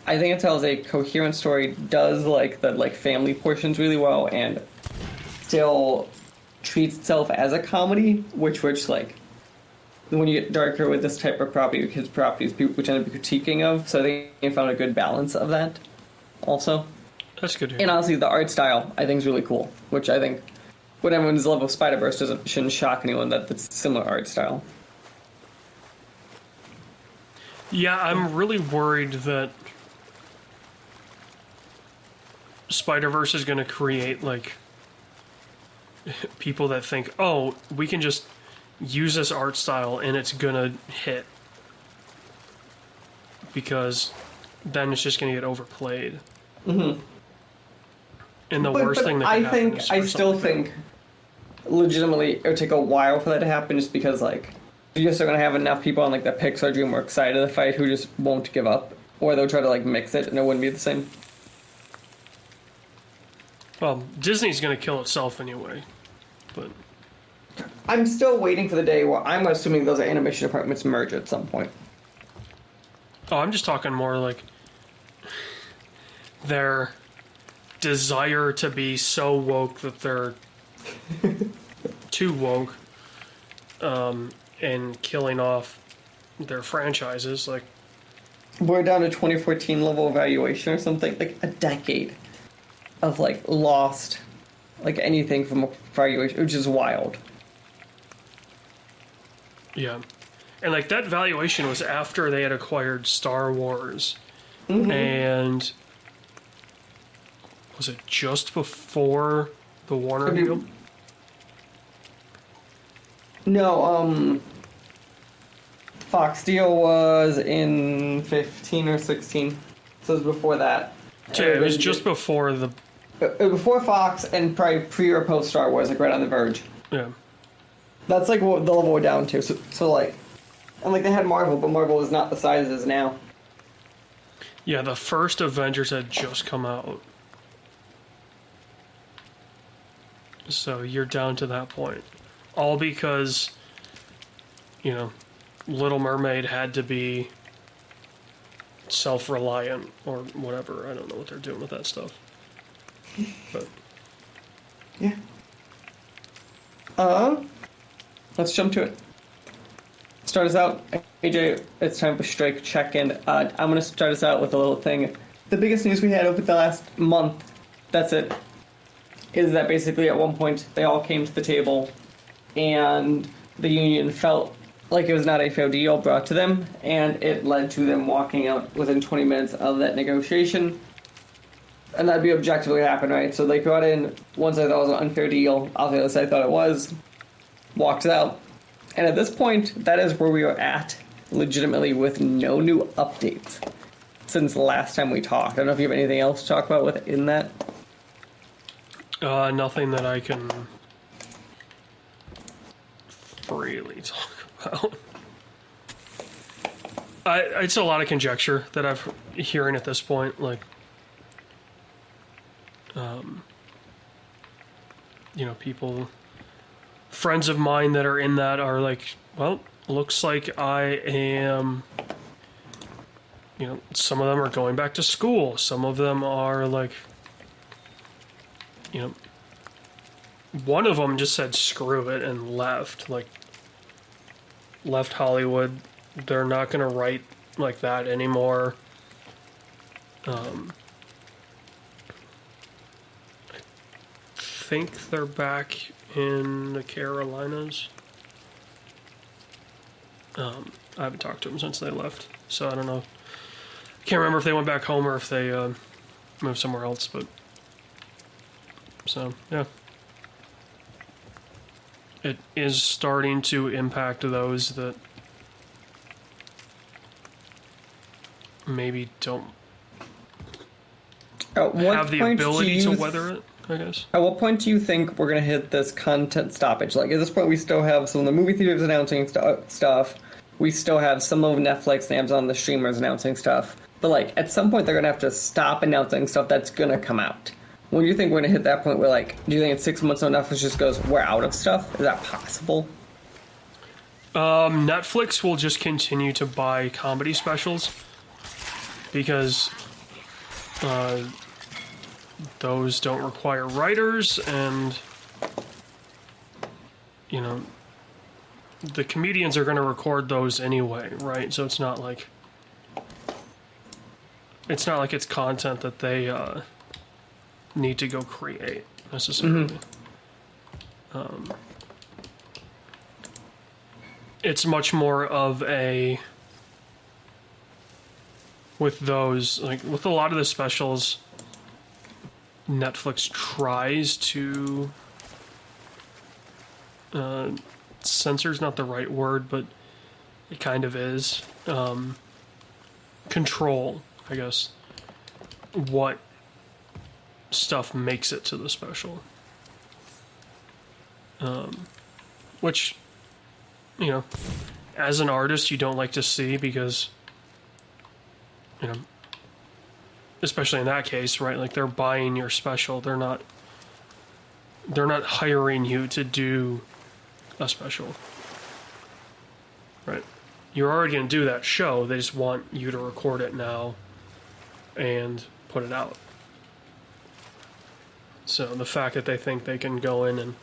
I think it tells a coherent story, does like the family portions really well, and still treats itself as a comedy, which like when you get darker with this type of property, kids' properties, people tend to be critiquing of. So I think they found a good balance of that. Also, that's good. And honestly, the art style I think is really cool, which I think when everyone's love of Spider-Verse shouldn't shock anyone that it's similar art style. Yeah, I'm really worried that Spider-Verse is going to create like people that think, oh, we can just use this art style and it's going to hit, because then it's just going to get overplayed. And the worst thing that can happen is I still think legitimately it would take a while for that to happen, just because like you just are going to have enough people on like the Pixar DreamWorks side of the fight who just won't give up, or they'll try to like mix it and it wouldn't be the same. Well, Disney's going to kill itself anyway, but I'm still waiting for the day where I'm assuming those animation departments merge at some point. oh, I'm just talking more like their desire to be so woke that they're too woke, and killing off their franchises. Like, We're down to 2014 level evaluation or something, like a decade of like lost, like anything from evaluation, which is wild. yeah. And like that valuation was after they had acquired Star Wars. And was it just before the Warner deal? Fox deal was in 15 or 16, so it was before that. Yeah, it was just before the... Before Fox and probably pre or post Star Wars, like right on the verge. Yeah. That's like what the level we're down to. So like, and like they had Marvel, but Marvel is not the size it is now. Yeah, the first Avengers had just come out. So you're down to that point. All because, you know, Little Mermaid had to be self-reliant or whatever. I don't know what they're doing with that stuff. But yeah. Let's jump to it. Start us out, AJ. It's time for Strike Check-In. I'm going to start us out with a little thing. The biggest news we had over the last month, that's it, is that basically at one point they all came to the table and the union felt like it was not a fair deal brought to them, and it led to them walking out within 20 minutes of that negotiation. And that'd be objectively happen, right? So they brought in, one side thought it was an unfair deal, the other side thought it was, walked out. And at this point, that is where we are at, legitimately, with no new updates since the last time we talked. I don't know if you have anything else to talk about within that. Nothing that I can freely talk about. It's a lot of conjecture that I'm hearing at this point. Like, you know, people, friends of mine that are in that are like, well, looks like I am, you know, some of them are going back to school. Some of them are like, you know, one of them just said screw it and left, like, left Hollywood. They're not going to write like that anymore. I think they're back in the Carolinas. I haven't talked to them since they left, so I don't know. I can't remember if they went back home or if they moved somewhere else, but... So, yeah. It is starting to impact those that maybe don't have the ability to weather it, I guess. At what point do you think we're going to hit this content stoppage? Like, at this point, we still have some of the movie theaters announcing stuff. We still have some of Netflix and Amazon, the streamers, announcing stuff. But, like, at some point, they're going to have to stop announcing stuff that's going to come out. When do you think we're going to hit that point where, like, do you think in 6 months Netflix just goes, we're out of stuff? Is that possible? Netflix will just continue to buy comedy specials because those don't require writers, and, you know, the comedians are going to record those anyway, right? So it's not like it's content that they need to go create necessarily. It's much more of a, with those, like with a lot of the specials, Netflix tries to censor's not the right word, but it kind of is, control, I guess, what stuff makes it to the special, which, you know, as an artist you don't like to see because, you know, especially in that case, right, like they're buying your special, they're not hiring you to do a special, right? You're already going to do that show, they just want you to record it now and put it out. So the fact that they think they can go in and,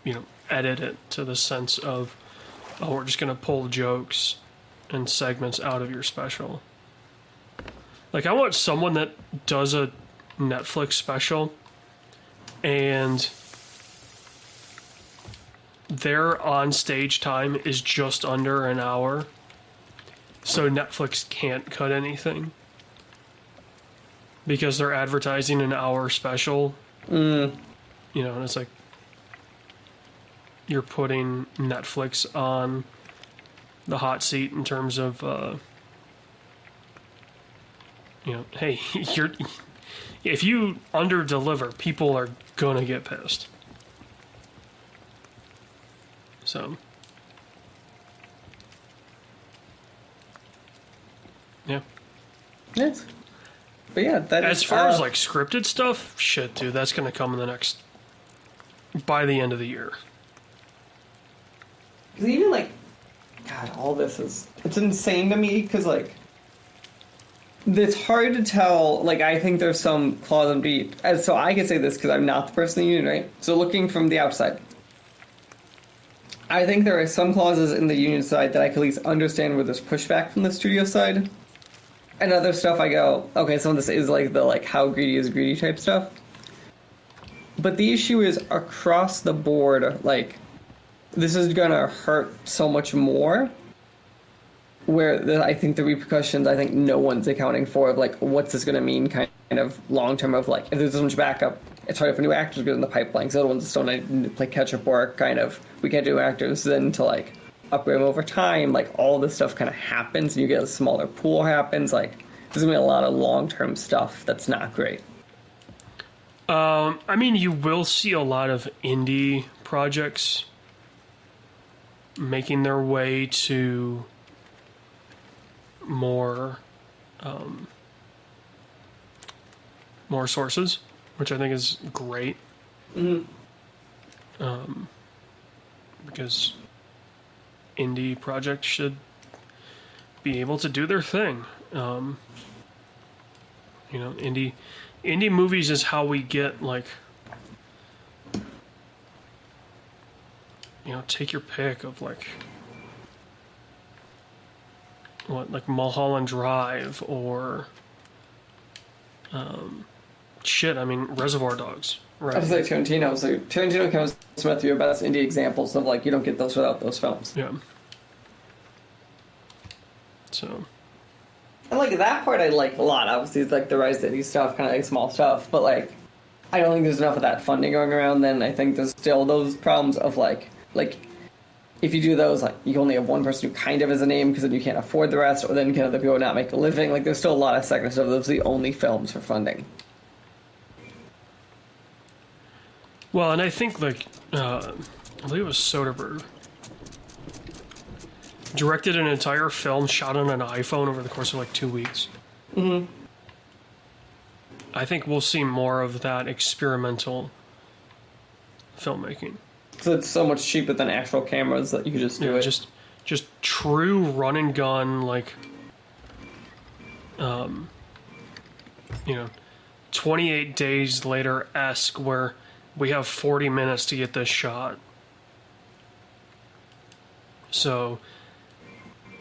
you know, edit it to the sense of, oh, we're just going to pull jokes and segments out of your special. Like, I want someone that does a Netflix special and their on-stage time is just under an hour, so Netflix can't cut anything because they're advertising an hour special. You know, and it's like, you're putting Netflix on the hot seat in terms of, hey, if you under-deliver, people are gonna get pissed. So, yeah. Yes. But yeah, that as is, far as like scripted stuff, shit, dude, that's gonna come in by the end of the year. Because even like, God, all this it's insane to me because like, it's hard to tell. Like, I think there's some clause in B. So I can say this because I'm not the person in the union, right? So looking from the outside, I think there are some clauses in the union side that I can at least understand where there's pushback from the studio side. And other stuff I go, okay, some of this is like the like how greedy is greedy type stuff. But the issue is across the board, like, this is gonna hurt so much more. Where I think the repercussions, I think no one's accounting for, of like, what's this gonna mean kind of long term of like, if there's this much backup, it's hard for new actors to get in the pipeline, because other ones still need to play catch up work, kind of, we can't do actors, then to like, upgrade them over time, like, all this stuff kind of happens, and you get a smaller pool happens, like, there's gonna be a lot of long-term stuff that's not great. I mean, you will see a lot of indie projects making their way to more sources, which I think is great. Mm-hmm. Because indie projects should be able to do their thing. Indie movies is how we get, like, take your pick of like Mulholland Drive or Reservoir Dogs. Right. I was like Tarantino. So Tarantino, Kevin Smith, your best indie examples of like, you don't get those without those films. Yeah. So. And like that part I like a lot. Obviously, it's like the rise of indie stuff, kind of like small stuff. But like, I don't think there's enough of that funding going around. Then I think there's still those problems of like if you do those, like, you only have one person who kind of is a name because then you can't afford the rest, or then can other people not make a living. Like, there's still a lot of segments of those are the only films for funding. Well, and I think, like, I believe it was Soderbergh directed an entire film shot on an iPhone over the course of, like, 2 weeks. Mm-hmm. I think we'll see more of that experimental filmmaking. So it's so much cheaper than actual cameras that you could just do it. Just true run and gun, like, 28 Days Later-esque, where we have 40 minutes to get this shot. So,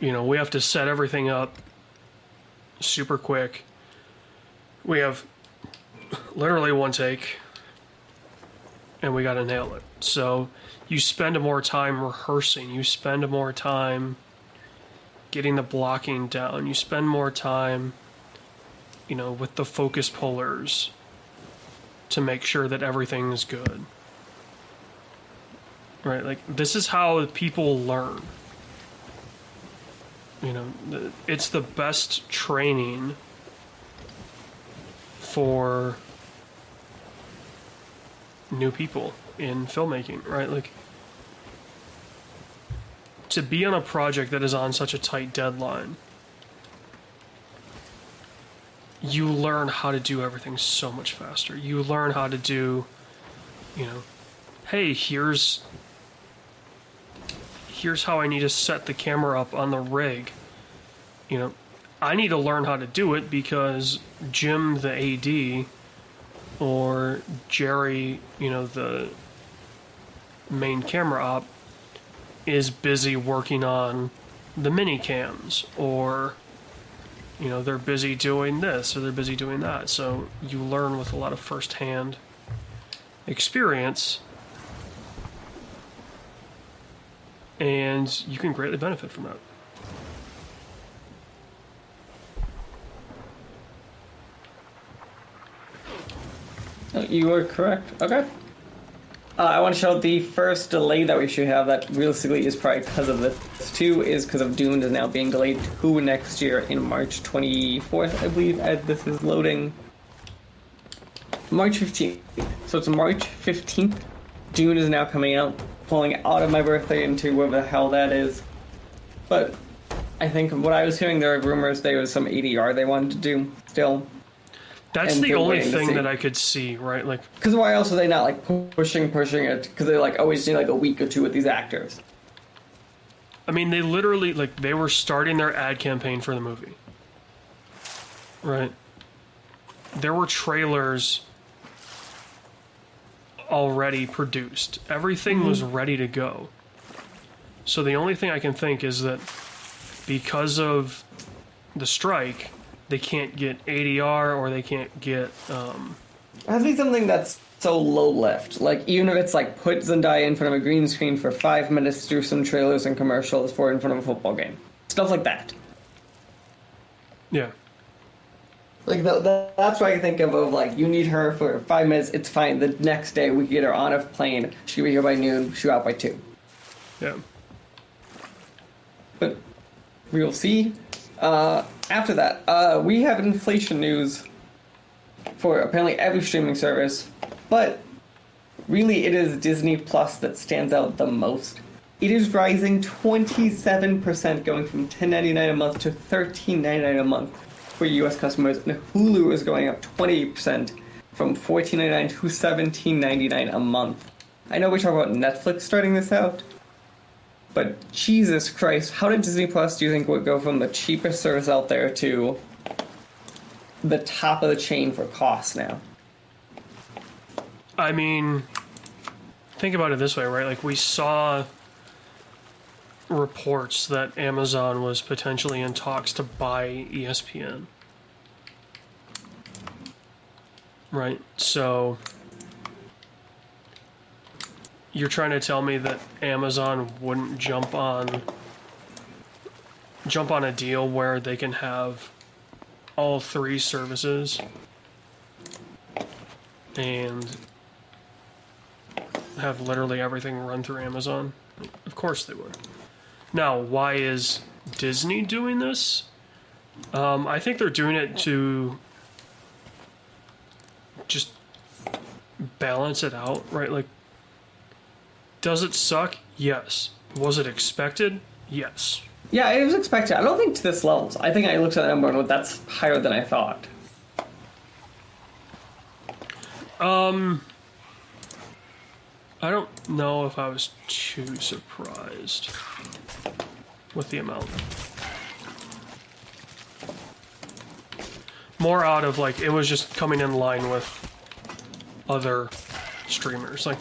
we have to set everything up super quick. We have literally one take, and we gotta nail it. So you spend more time rehearsing, you spend more time getting the blocking down, you spend more time, with the focus pullers to make sure that everything is good. Right? Like, this is how people learn. It's the best training for new people in filmmaking, right? Like, to be on a project that is on such a tight deadline, you learn how to do everything so much faster. You learn how to do, hey, here's how I need to set the camera up on the rig. I need to learn how to do it because Jim, the AD, or Jerry, the main camera op, is busy working on the mini cams, or they're busy doing this or they're busy doing that. So you learn with a lot of first-hand experience, and you can greatly benefit from that. You are correct. Okay. I want to show the first delay that we should have that realistically is probably because of this too, is because of Dune is now being delayed to next year in March 24th, I believe, as this is loading. March 15th. So it's March 15th. Dune is now coming out, pulling out of my birthday into whatever the hell that is. But I think what I was hearing, there are rumors there was some ADR they wanted to do still. That's And the they're only waiting to thing see. that I could see, right? Like, Because why else are they not like pushing it? Because they like always need like a week or two with these actors. I mean, they literally, like, they were starting their ad campaign for the movie. Right? There were trailers already produced. Everything was ready to go. So the only thing I can think is that because of the strike, they can't get ADR or they can't get... It has to be something that's so low lift. Like, even if it's like put Zendaya in front of a green screen for 5 minutes to do some trailers and commercials for in front of a football game. Stuff like that. Yeah. Like, that's what I think of like, you need her for 5 minutes, it's fine. The next day, we can get her on a plane. She'll be here by noon, she'll out by 2. Yeah. But we will see. After that, we have inflation news for apparently every streaming service, but really it is Disney Plus that stands out the most. It is rising 27%, going from $10.99 a month to $13.99 a month for US customers, and Hulu is going up 20% from $14.99 to $17.99 a month. I know we talk about Netflix starting this out, but Jesus Christ, how did Disney Plus, do you think, would go from the cheapest service out there to the top of the chain for cost now? I mean, think about it this way, right? Like, we saw reports that Amazon was potentially in talks to buy ESPN. Right? So you're trying to tell me that Amazon wouldn't jump on a deal where they can have all 3 services and have literally everything run through Amazon? Of course they would. Now, why is Disney doing this? I think they're doing it to just balance it out, right? Like, does it suck? Yes. Was it expected? Yes. Yeah, it was expected. I don't think to this levels. I think I looked at that number and went, that's higher than I thought. I don't know if I was too surprised with the amount. More out of, like, it was just coming in line with other streamers. Like,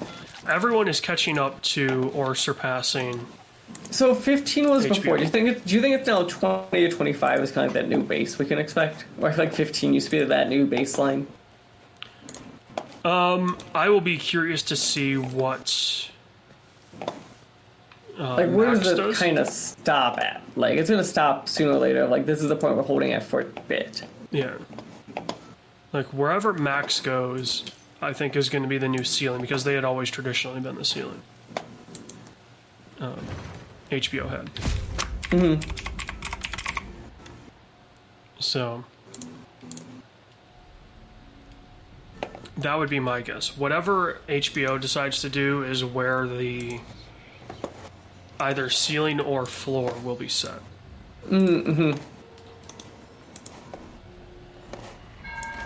everyone is catching up to or surpassing. So 15 was HBO. before. Do you think it's now 20 or 25 is kind of like that new base we can expect? Or I feel like 15 used to be that new baseline. I will be curious to see what Like, where Max does it does. kind of stop at? Like, it's going to stop sooner or later. Like, this is the point we're holding at for a bit. Yeah. Like, wherever Max goes, I think is going to be the new ceiling, because they had always traditionally been the ceiling. HBO had. So that would be my guess. Whatever HBO decides to do is where the either ceiling or floor will be set.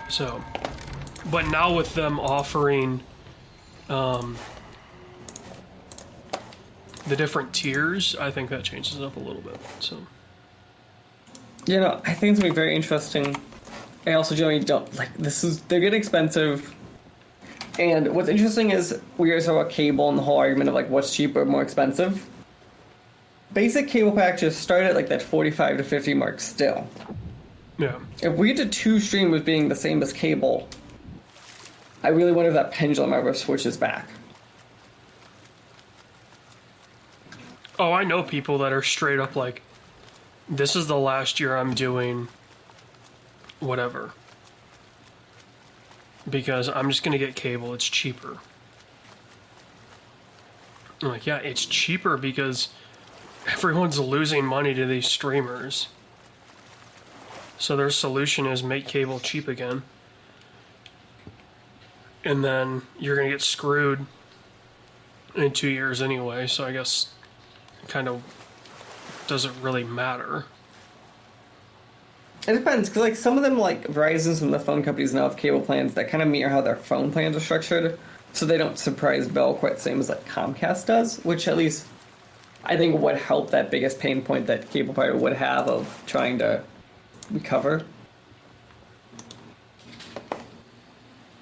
So, but now with them offering the different tiers, I think that changes up a little bit. So, You know, I think it's going to be very interesting. I also generally don't, like, they're getting expensive. And what's interesting is, we always talk about cable and the whole argument of, like, what's cheaper, more expensive. Basic cable packages start at, like, that 45 to 50 mark still. yeah. If we get to 2 streamers being the same as cable, I really wonder if that pendulum ever switches back. Oh, I know people that are straight up like, this is the last year I'm doing whatever. Because I'm just going to get cable, it's cheaper. I'm like, yeah, it's cheaper because everyone's losing money to these streamers. So their solution is make cable cheap again. And then you're going to get screwed in 2 years anyway, so I guess it kind of doesn't really matter. It depends, because like some of them, like Verizon, some of the phone companies now have cable plans that kind of mirror how their phone plans are structured, so they don't surprise Bell quite the same as like Comcast does, which at least I think would help that biggest pain point that cable provider would have of trying to recover.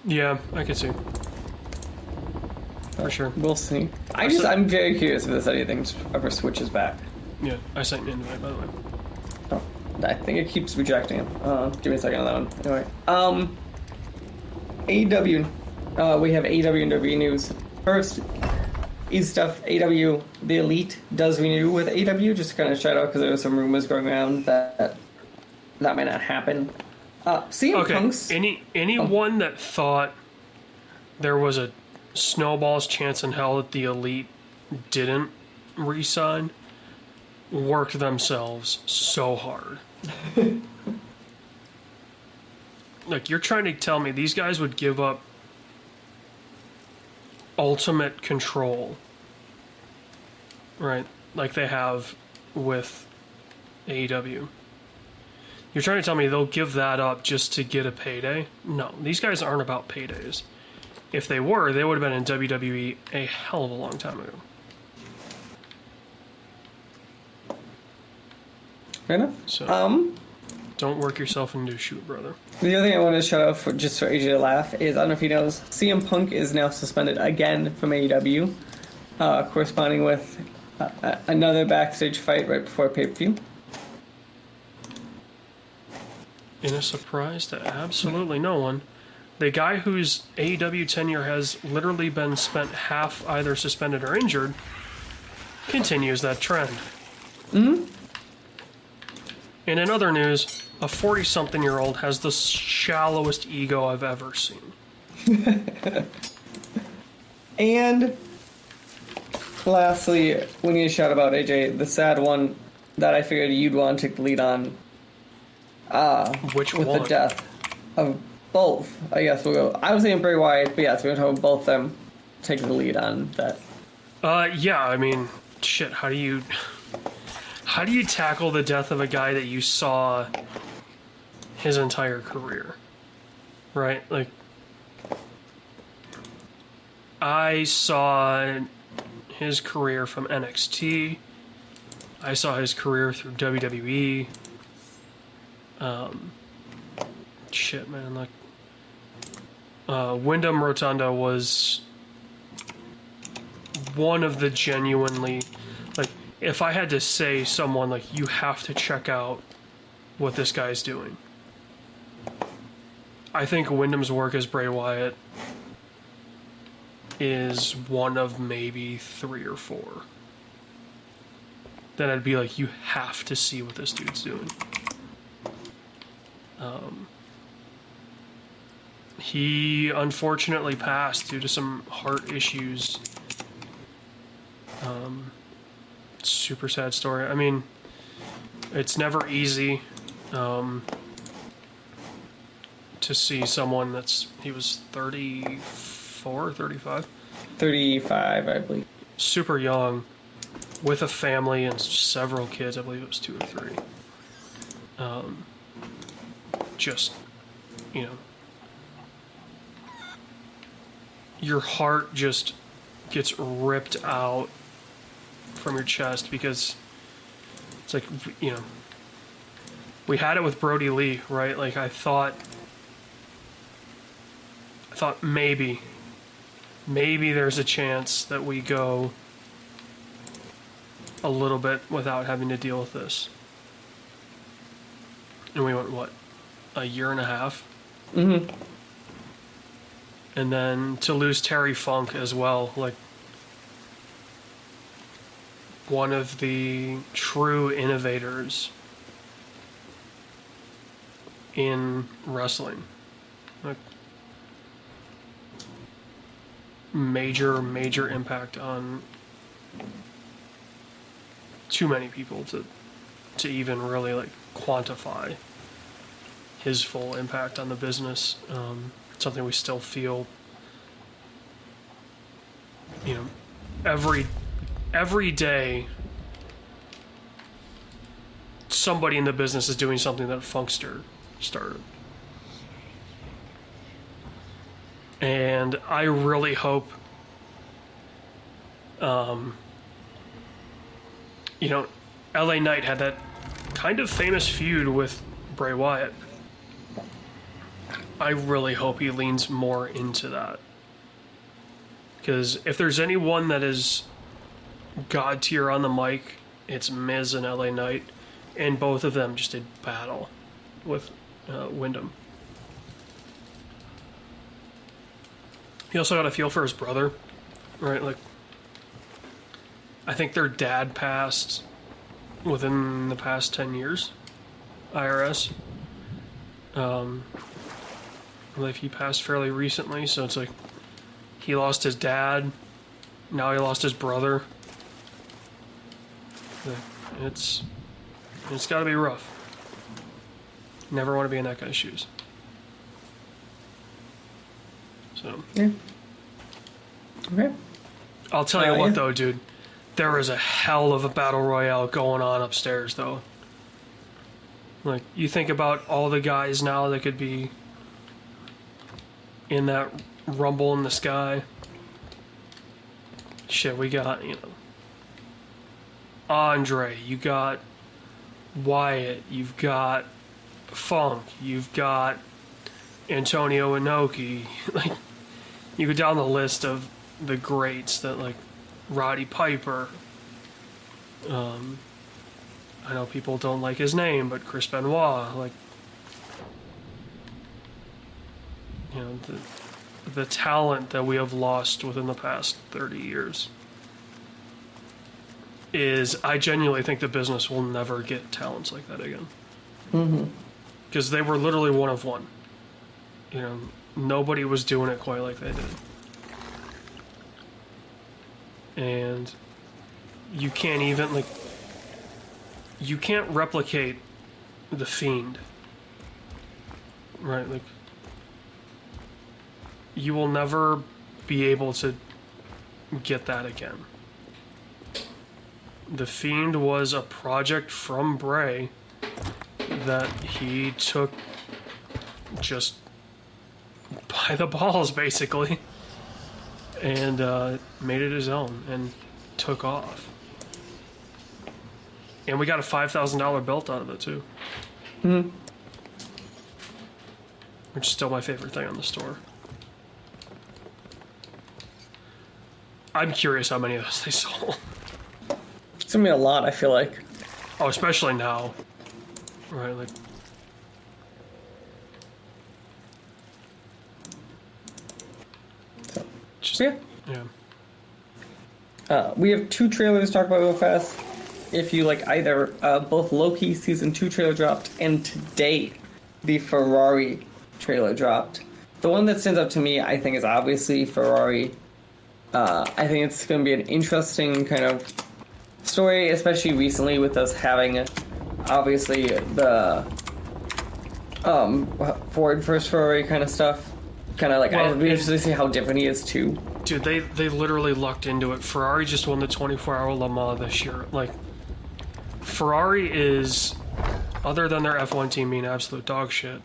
Yeah, I can see. For sure. We'll see. I'm very curious if there's anything ever switches back. Yeah, I sent an invite, by the way. Oh, I think it keeps rejecting it. Give me a second on that one. Anyway, AEW. We have AEW and WWE news. First, stuff. AEW, the Elite does renew with AEW. Just to kind of shout out because there were some rumors going around that might not happen. CM Punk's. Anyone that thought there was a snowball's chance in hell that the Elite didn't re-sign worked themselves so hard. Like, you're trying to tell me these guys would give up ultimate control, right? Like they have with AEW. You're trying to tell me they'll give that up just to get a payday? No, these guys aren't about paydays. If they were, they would have been in WWE a hell of a long time ago. Fair enough. So, don't work yourself into a shoot, brother. The other thing I wanted to shout out for, just for AJ to laugh, is I don't know if he knows, CM Punk is now suspended again from AEW, corresponding with another backstage fight right before pay-per-view. In a surprise to absolutely no one, the guy whose AEW tenure has literally been spent half either suspended or injured continues that trend. Mm-hmm. And in other news, a 40-something-year-old has the shallowest ego I've ever seen. And lastly, we need to shout about AJ, the sad one that I figured you'd want to take the lead on. Which with one? The death of both. I guess we'll go. I was saying Bray Wyatt, but yes, we're going to have both of them take the lead on that. Yeah, I mean, shit, how do you tackle the death of a guy that you saw his entire career? Right? Like, I saw his career from NXT. I saw his career through WWE. Shit, man, like, Wyndham Rotunda was one of the genuinely, like, if I had to say someone, like, you have to check out what this guy's doing, I think Wyndham's work as Bray Wyatt is one of maybe 3 or 4 that I'd be like, you have to see what this dude's doing. He unfortunately passed due to some heart issues. Super sad story. I mean, it's never easy to see someone he was 34, 35? 35, I believe. Super young, with a family and several kids. I believe it was 2 or 3. Just, you know, your heart just gets ripped out from your chest because it's like, you know, we had it with Brody Lee, right? Like, I thought maybe there's a chance that we go a little bit without having to deal with this. And we went, what, a year and a half? Mm-hmm. And then to lose Terry Funk as well, like, one of the true innovators in wrestling. Like, major impact on too many people to even really like quantify his full impact on the business. Something we still feel, you know, every day somebody in the business is doing something that Funkster started. And I really hope, you know, LA Knight had that kind of famous feud with Bray Wyatt. I really hope he leans more into that. Because if there's anyone that is God tier on the mic, it's Miz and LA Knight. And both of them just did battle with Wyndham. He also got a feel for his brother, right? Like, I think their dad passed within the past 10 years, IRS. Like he passed fairly recently, so it's like he lost his dad, now he lost his brother. It's got to be rough. Never want to be in that guy's shoes. So yeah. Okay. I'll tell you what, yeah. though, dude. There is a hell of a battle royale going on upstairs, though. Like, you think about all the guys now that could be in that rumble in the sky. Shit, we got, you know, Andre, you got Wyatt, you've got Funk, you've got Antonio Inoki. Like, you go down the list of the greats that, like, Roddy Piper. I know people don't like his name, but Chris Benoit, like, you know, the talent that we have lost within the past 30 years is, I genuinely think the business will never get talents like that again. Because they were literally one of one. You know, nobody was doing it quite like they did. And you can't even, like, you can't replicate The Fiend. Right? Like, you will never be able to get that again. The Fiend was a project from Bray that he took just by the balls, basically, and made it his own and took off. And we got a $5,000 belt out of it, too. Which is still my favorite thing on the store. I'm curious how many of those they sold. It's gonna be a lot, I feel like. Oh, especially now. Right, like... So, just, yeah. We have 2 trailers to talk about real fast. If you like either, both Loki Season 2 trailer dropped, and today the Ferrari trailer dropped. The one that stands out to me, I think, is obviously Ferrari. I think it's going to be an interesting kind of story, especially recently with us having, obviously, the Ford versus Ferrari kind of stuff. Kind of like, well, I'd be interested to see how different he is too. Dude, they literally lucked into it. Ferrari just won the 24-hour Le Mans this year. Like, Ferrari is, other than their F1 team being absolute dog shit,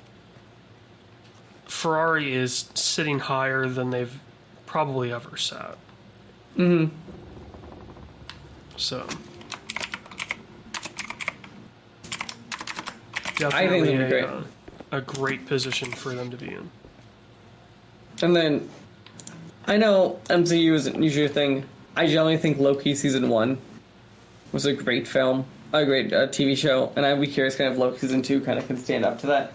Ferrari is sitting higher than they've probably ever sat. So, I think it'll be great. A great position for them to be in. And then, I know MCU isn't usually a thing. I generally think Loki Season 1 was a great film, a great TV show, and I'd be curious kind of Loki Season 2 kind of can stand up to that.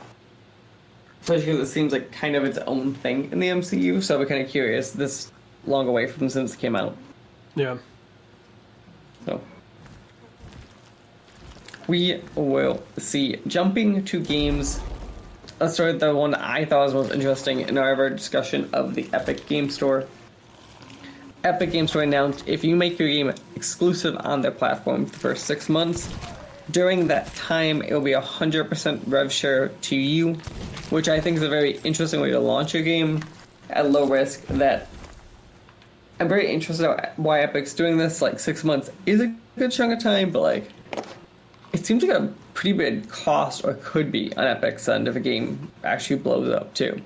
Especially because it seems like kind of its own thing in the MCU, so I'd be kind of curious this long away from since it came out. Yeah. So, we will see. Jumping to games, let's start with the one I thought was most interesting in our discussion of the Epic Game Store. Epic Games Store announced if you make your game exclusive on their platform for the first 6 months, during that time it will be 100% rev share to you, which I think is a very interesting way to launch your game at low risk. That I'm very interested in why Epic's doing this. Like 6 months is a good chunk of time, but like it seems like a pretty big cost, or could be, on Epic's end if a game actually blows up too.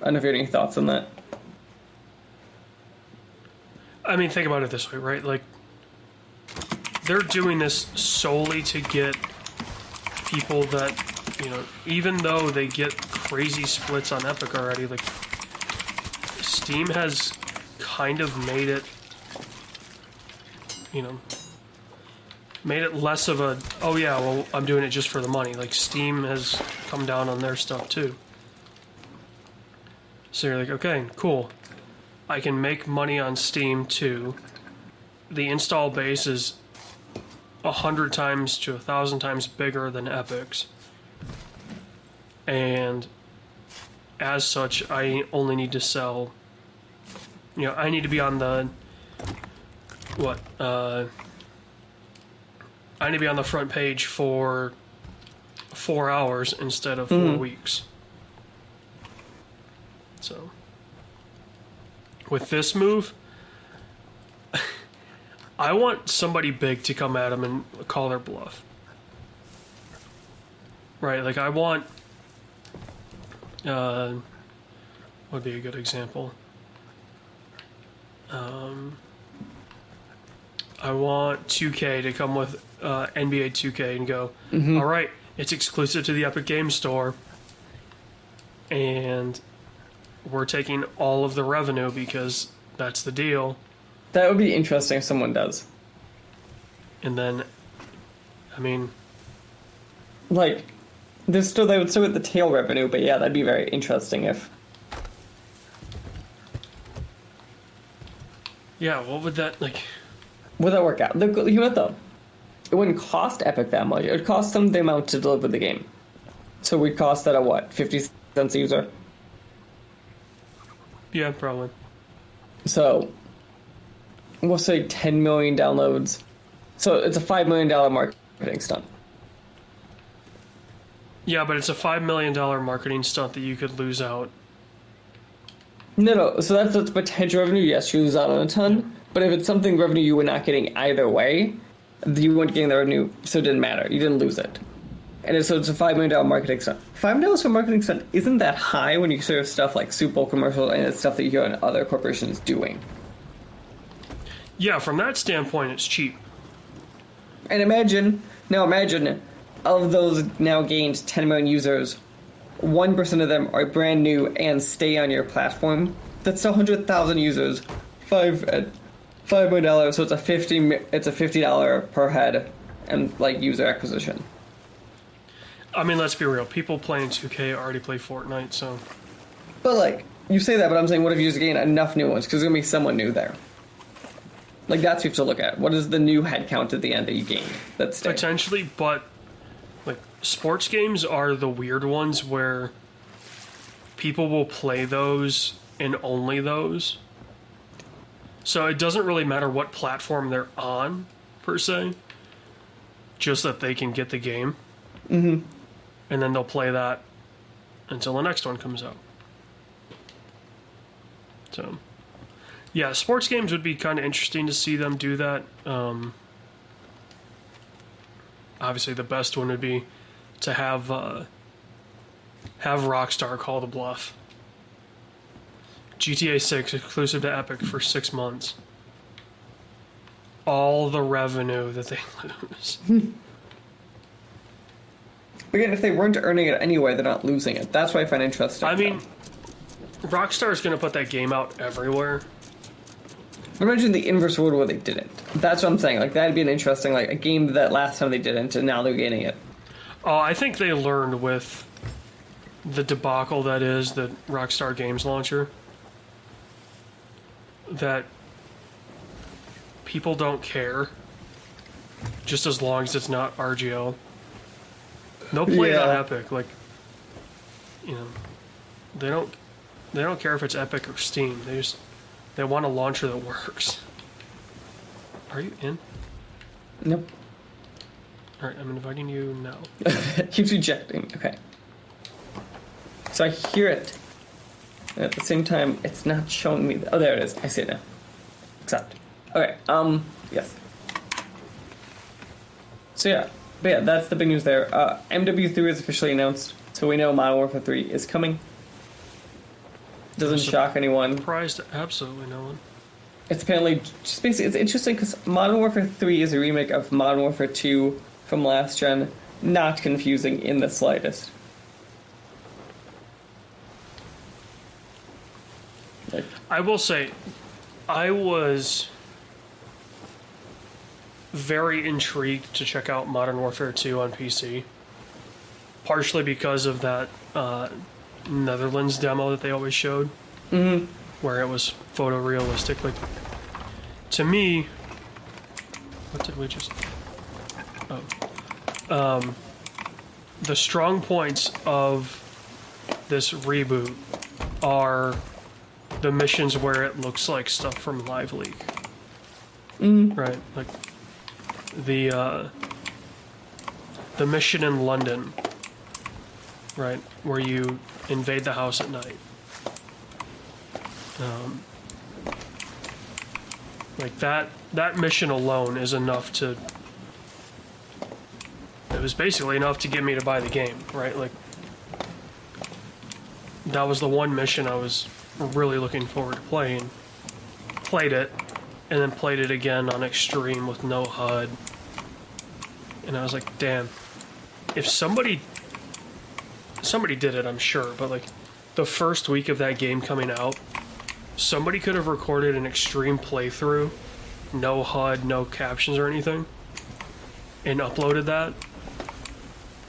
I don't know if you have any thoughts on that. I mean, think about it this way, right? Like, they're doing this solely to get people that, even though they get crazy splits on Epic already, like, Steam has kind of made it, made it less of a, oh yeah, well, I'm doing it just for the money. Like, Steam has come down on their stuff too. So you're like, okay, cool. I can make money on Steam too. The install base is 100 times to 1,000 times bigger than Epic's. And as such, I only need to sell, I need to be on the, I need to be on the front page for 4 hours instead of 4 weeks. So, with this move, I want somebody big to come at them and call their bluff. Right, like I want, would be a good example. I want 2K to come with NBA 2K and go, all right, it's exclusive to the Epic Games Store, and we're taking all of the revenue because that's the deal. That would be interesting if someone does. And then, I mean, like, they would still get the tail revenue, but yeah, that'd be very interesting if. Yeah, what would that, like... Would that work out? You know what, though? It wouldn't cost Epic that much. It would cost them the amount to deliver the game. So we'd cost that at what, 50 cents a user? Yeah, probably. So, we'll say 10 million downloads. So it's a $5 million marketing stunt. Yeah, but it's a $5 million marketing stunt that you could lose out. No. So that's potential revenue. Yes, you lose out on a ton. But if it's something revenue you were not getting either way, you weren't getting the revenue, so it didn't matter. You didn't lose it. And so it's a $5 million marketing stunt. $5 million for marketing stunt isn't that high when you consider stuff like Super Bowl commercials and it's stuff that you hear on other corporations doing. Yeah, from that standpoint, it's cheap. And imagine, of those now gained 10 million users, 1% of them are brand new and stay on your platform. That's 100,000 users, $5 million, so it's a $50 per head and like user acquisition. I mean, let's be real. People playing 2K already play Fortnite, so... But, like, you say that, but I'm saying what if you just gain enough new ones? Because there's going to be someone new there. Like, that's what you have to look at. What is the new head count at the end that you gain? That's potentially, but, like, sports games are the weird ones where people will play those and only those. So it doesn't really matter what platform they're on, per se. Just that they can get the game. Mm-hmm. And then they'll play that until the next one comes out. So, yeah, sports games would be kind of interesting to see them do that. Obviously, the best one would be to have Rockstar call the bluff. GTA 6 exclusive to Epic for 6 months. All the revenue that they lose. Again, if they weren't earning it anyway, they're not losing it. That's what I find interesting. I mean, Rockstar is going to put that game out everywhere. Imagine the inverse world where they didn't. That's what I'm saying. Like, that'd be an interesting, like, a game that last time they didn't, and now they're getting it. Oh, I think they learned with the debacle that is the Rockstar Games launcher that people don't care just as long as it's not RGL. They'll play it on Epic, like, they don't care if it's Epic or Steam. They want a launcher that works. Are you in? Nope. Alright, I'm inviting you now. Keeps rejecting. Okay. So I hear it. And at the same time, it's not showing me. Oh, there it is. I see it now. Accept. Okay. Yes. So yeah. But yeah, that's the big news there. MW3 is officially announced. So we know Modern Warfare 3 is coming. Doesn't shock anyone. Surprised absolutely no one. It's apparently just basically, it's interesting because Modern Warfare 3 is a remake of Modern Warfare 2 from last gen. Not confusing in the slightest. I will say, I was very intrigued to check out Modern Warfare 2 on PC. Partially because of that Netherlands demo that they always showed. Mm-hmm. Where it was photorealistic. Like, to me... What did we just... Oh. The strong points of this reboot are the missions where it looks like stuff from Live League. Right, like the mission in London, right, where you invade the house at night. Like that mission alone is enough to. It was basically enough to get me to buy the game, right? Like that was the one mission I was really looking forward to playing. Played it, and then played it again on Extreme with no HUD. And I was like, damn, if somebody did it, I'm sure, but like the first week of that game coming out, somebody could have recorded an Extreme playthrough, no HUD, no captions or anything, and uploaded that,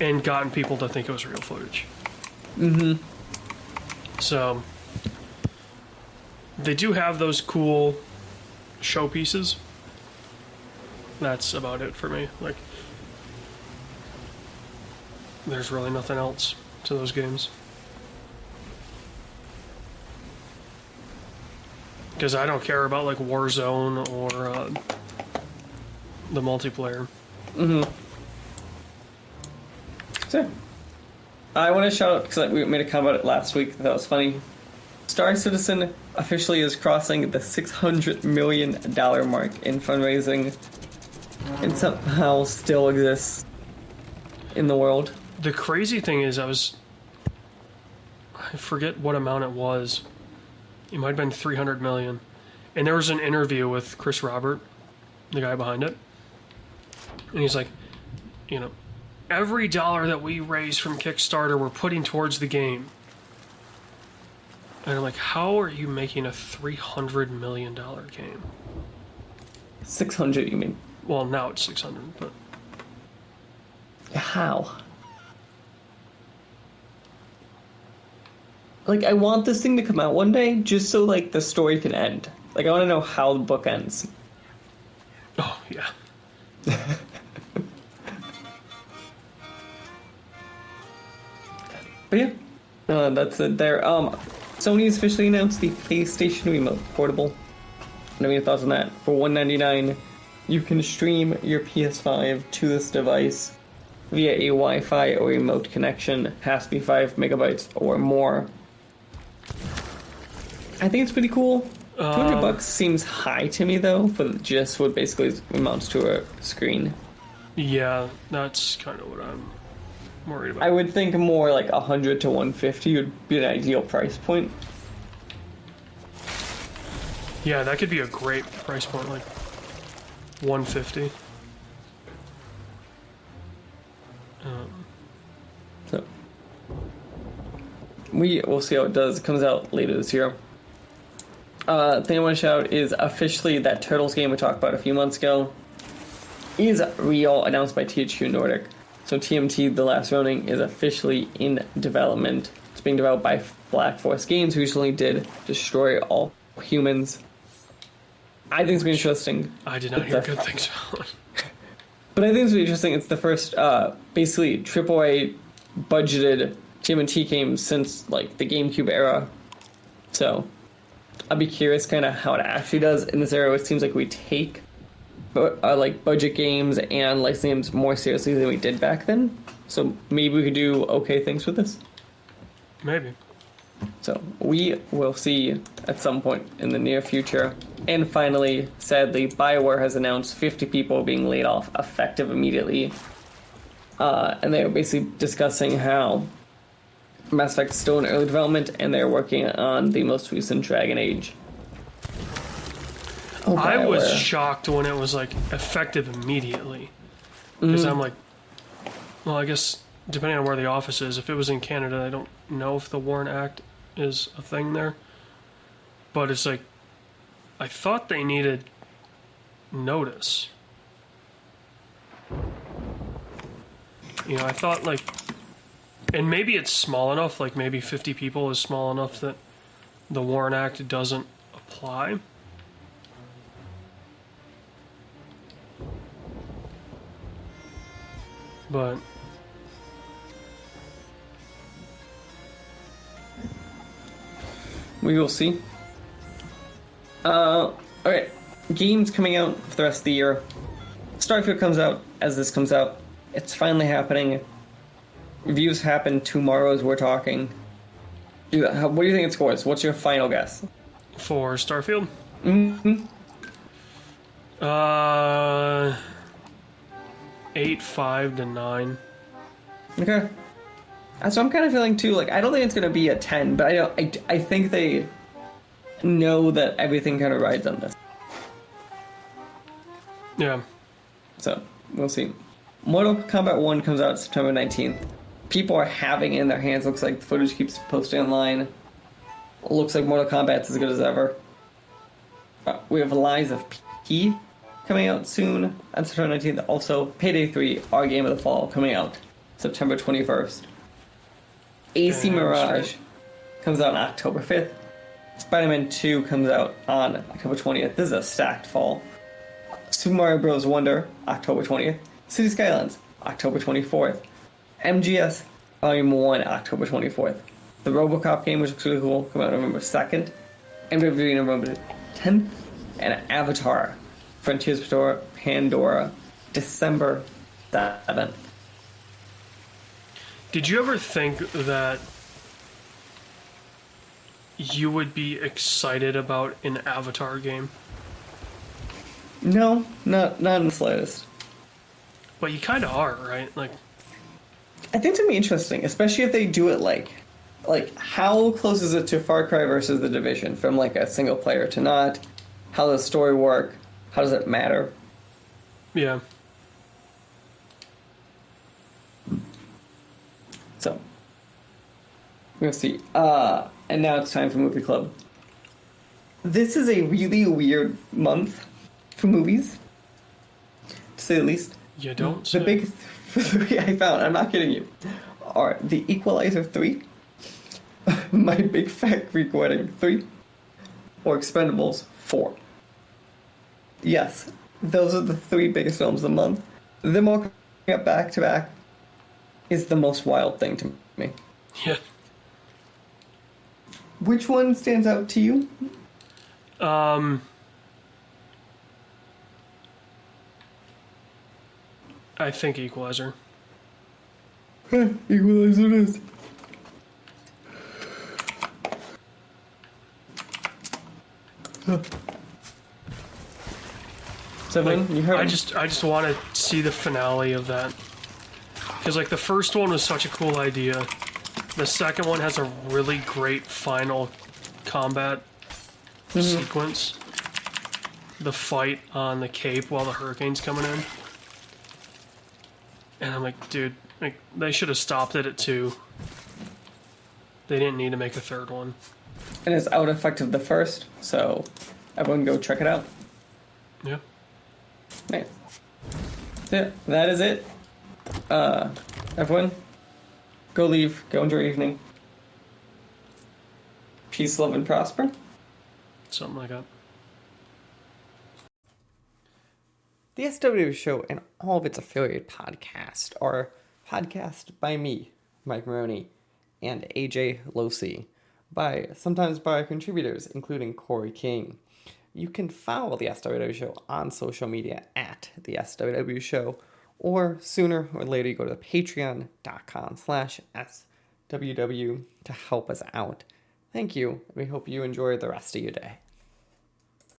and gotten people to think it was real footage. Mm-hmm. So they do have those cool showpieces. That's about it for me. Like, there's really nothing else to those games. Because I don't care about like Warzone or the multiplayer. Mm-hmm. So, I want to shout out, because we made a comment about it last week, that was funny. Star Citizen officially is crossing the $600 million mark in fundraising, and somehow still exists in the world. The crazy thing is, I forget what amount it was. It might have been 300 million. And there was an interview with Chris Robert, the guy behind it. And he's like, you know, every dollar that we raise from Kickstarter, we're putting towards the game. And I'm like, how are you making a $300 million game? 600, you mean? Well, now it's 600, but... How? Like, I want this thing to come out one day, just so, like, the story can end. Like, I want to know how the book ends. Oh, yeah. But yeah, that's it there. Sony's officially announced the PlayStation Remote Portable. What are your thoughts on that? For $199, you can stream your PS5 to this device via a Wi-Fi or remote connection. Has to be 5 megabytes or more. I think it's pretty cool. $200 seems high to me though, for just what basically amounts to a screen. Yeah, that's kind of what I'm worried about. I would think more like 100 to 150 would be an ideal price point. Yeah, that could be a great price point, like 150. So we'll see how it does. It comes out later this year. Thing I want to shout out is officially that Turtles game we talked about a few months ago is real, announced by THQ Nordic. So TMT, The Last Ronin, is officially in development. It's being developed by Black Force Games, who recently did Destroy All Humans. I think it's going to be interesting. I did not hear good things about it. But I think it's really interesting. It's the first, basically, AAA budgeted TMT game since, like, the GameCube era. So, I'll be curious kind of how it actually does in this era. It seems like we take like budget games and licensing games more seriously than we did back then. So maybe we could do okay things with this. Maybe. So we will see at some point in the near future. And finally, sadly, BioWare has announced 50 people being laid off effective immediately. And they were basically discussing how Mass Effect is still in early development and they're working on the most recent Dragon Age. Oh, I was shocked when it was like effective immediately. Because I'm like, well, I guess depending on where the office is, if it was in Canada, I don't know if the Warren Act is a thing there. But it's like, I thought they needed notice. You know, I thought like, and maybe it's small enough, like maybe 50 people is small enough that the Warren Act doesn't apply. But we will see. Okay, games coming out for the rest of the year. Starfield comes out as this comes out. It's finally happening. Reviews happen tomorrow as we're talking. What do you think it scores? What's your final guess? for Starfield? 8.5 to 9. Okay. So I'm kind of feeling too, like, I don't think it's going to be a 10, but I think they know that everything kind of rides on this. Yeah. So, we'll see. Mortal Kombat 1 comes out September 19th. People are having it in their hands. Looks like the footage keeps posting online. Looks like Mortal Kombat's as good as ever. We have Lies of P coming out soon on September 19th. Also, Payday 3, our game of the fall, coming out September 21st. AC Mirage comes out on October 5th. Spider-Man 2 comes out on October 20th. This is a stacked fall. Super Mario Bros. Wonder, October 20th. City Skylines, October 24th. MGS Volume 1, October 24th. The RoboCop game, which looks really cool, coming out November 2nd. MWV November 10th. And Avatar, Frontiers of Pandora, December 7th. Did you ever think that you would be excited about an Avatar game? No, not in the slightest. But you kind of are, right? Like, I think it's gonna be interesting, especially if they do it like how close is it to Far Cry versus The Division, from like a single player to not? How does the story work? How does it matter? yeah. So we'll see. And now it's time for Movie Club. This is a really weird month for movies, to say the least. You don't The say. big three I found, I'm not kidding you, are The Equalizer 3, My Big Fat Greek Wedding 3, or Expendables 4. Yes, those are the three biggest films of the month. Them all coming up back to back is the most wild thing to me. Yeah. Which one stands out to you? I think Equalizer. Equalizer it is. Seven, Like, you heard I him. just want to see the finale of that. Because, like, the first one was such a cool idea. The second one has a really great final combat sequence. The fight on the Cape while the hurricane's coming in. And I'm like, dude, like, they should have stopped it at 2. They didn't need to make a third one. And it's out effective the first, so everyone go check it out. Yeah. Nice. Yeah, that is it. Everyone, go leave, go enjoy your evening. Peace, love, and prosper. Something like that. The SWW Show and all of its affiliate podcasts are podcast by me, Mike Maroney, and AJ Losi. sometimes by our contributors, including Corey King. You can follow the SWW Show on social media at the SWW Show, or sooner or later you go to patreon.com/SWW to help us out. Thank you. We hope you enjoy the rest of your day.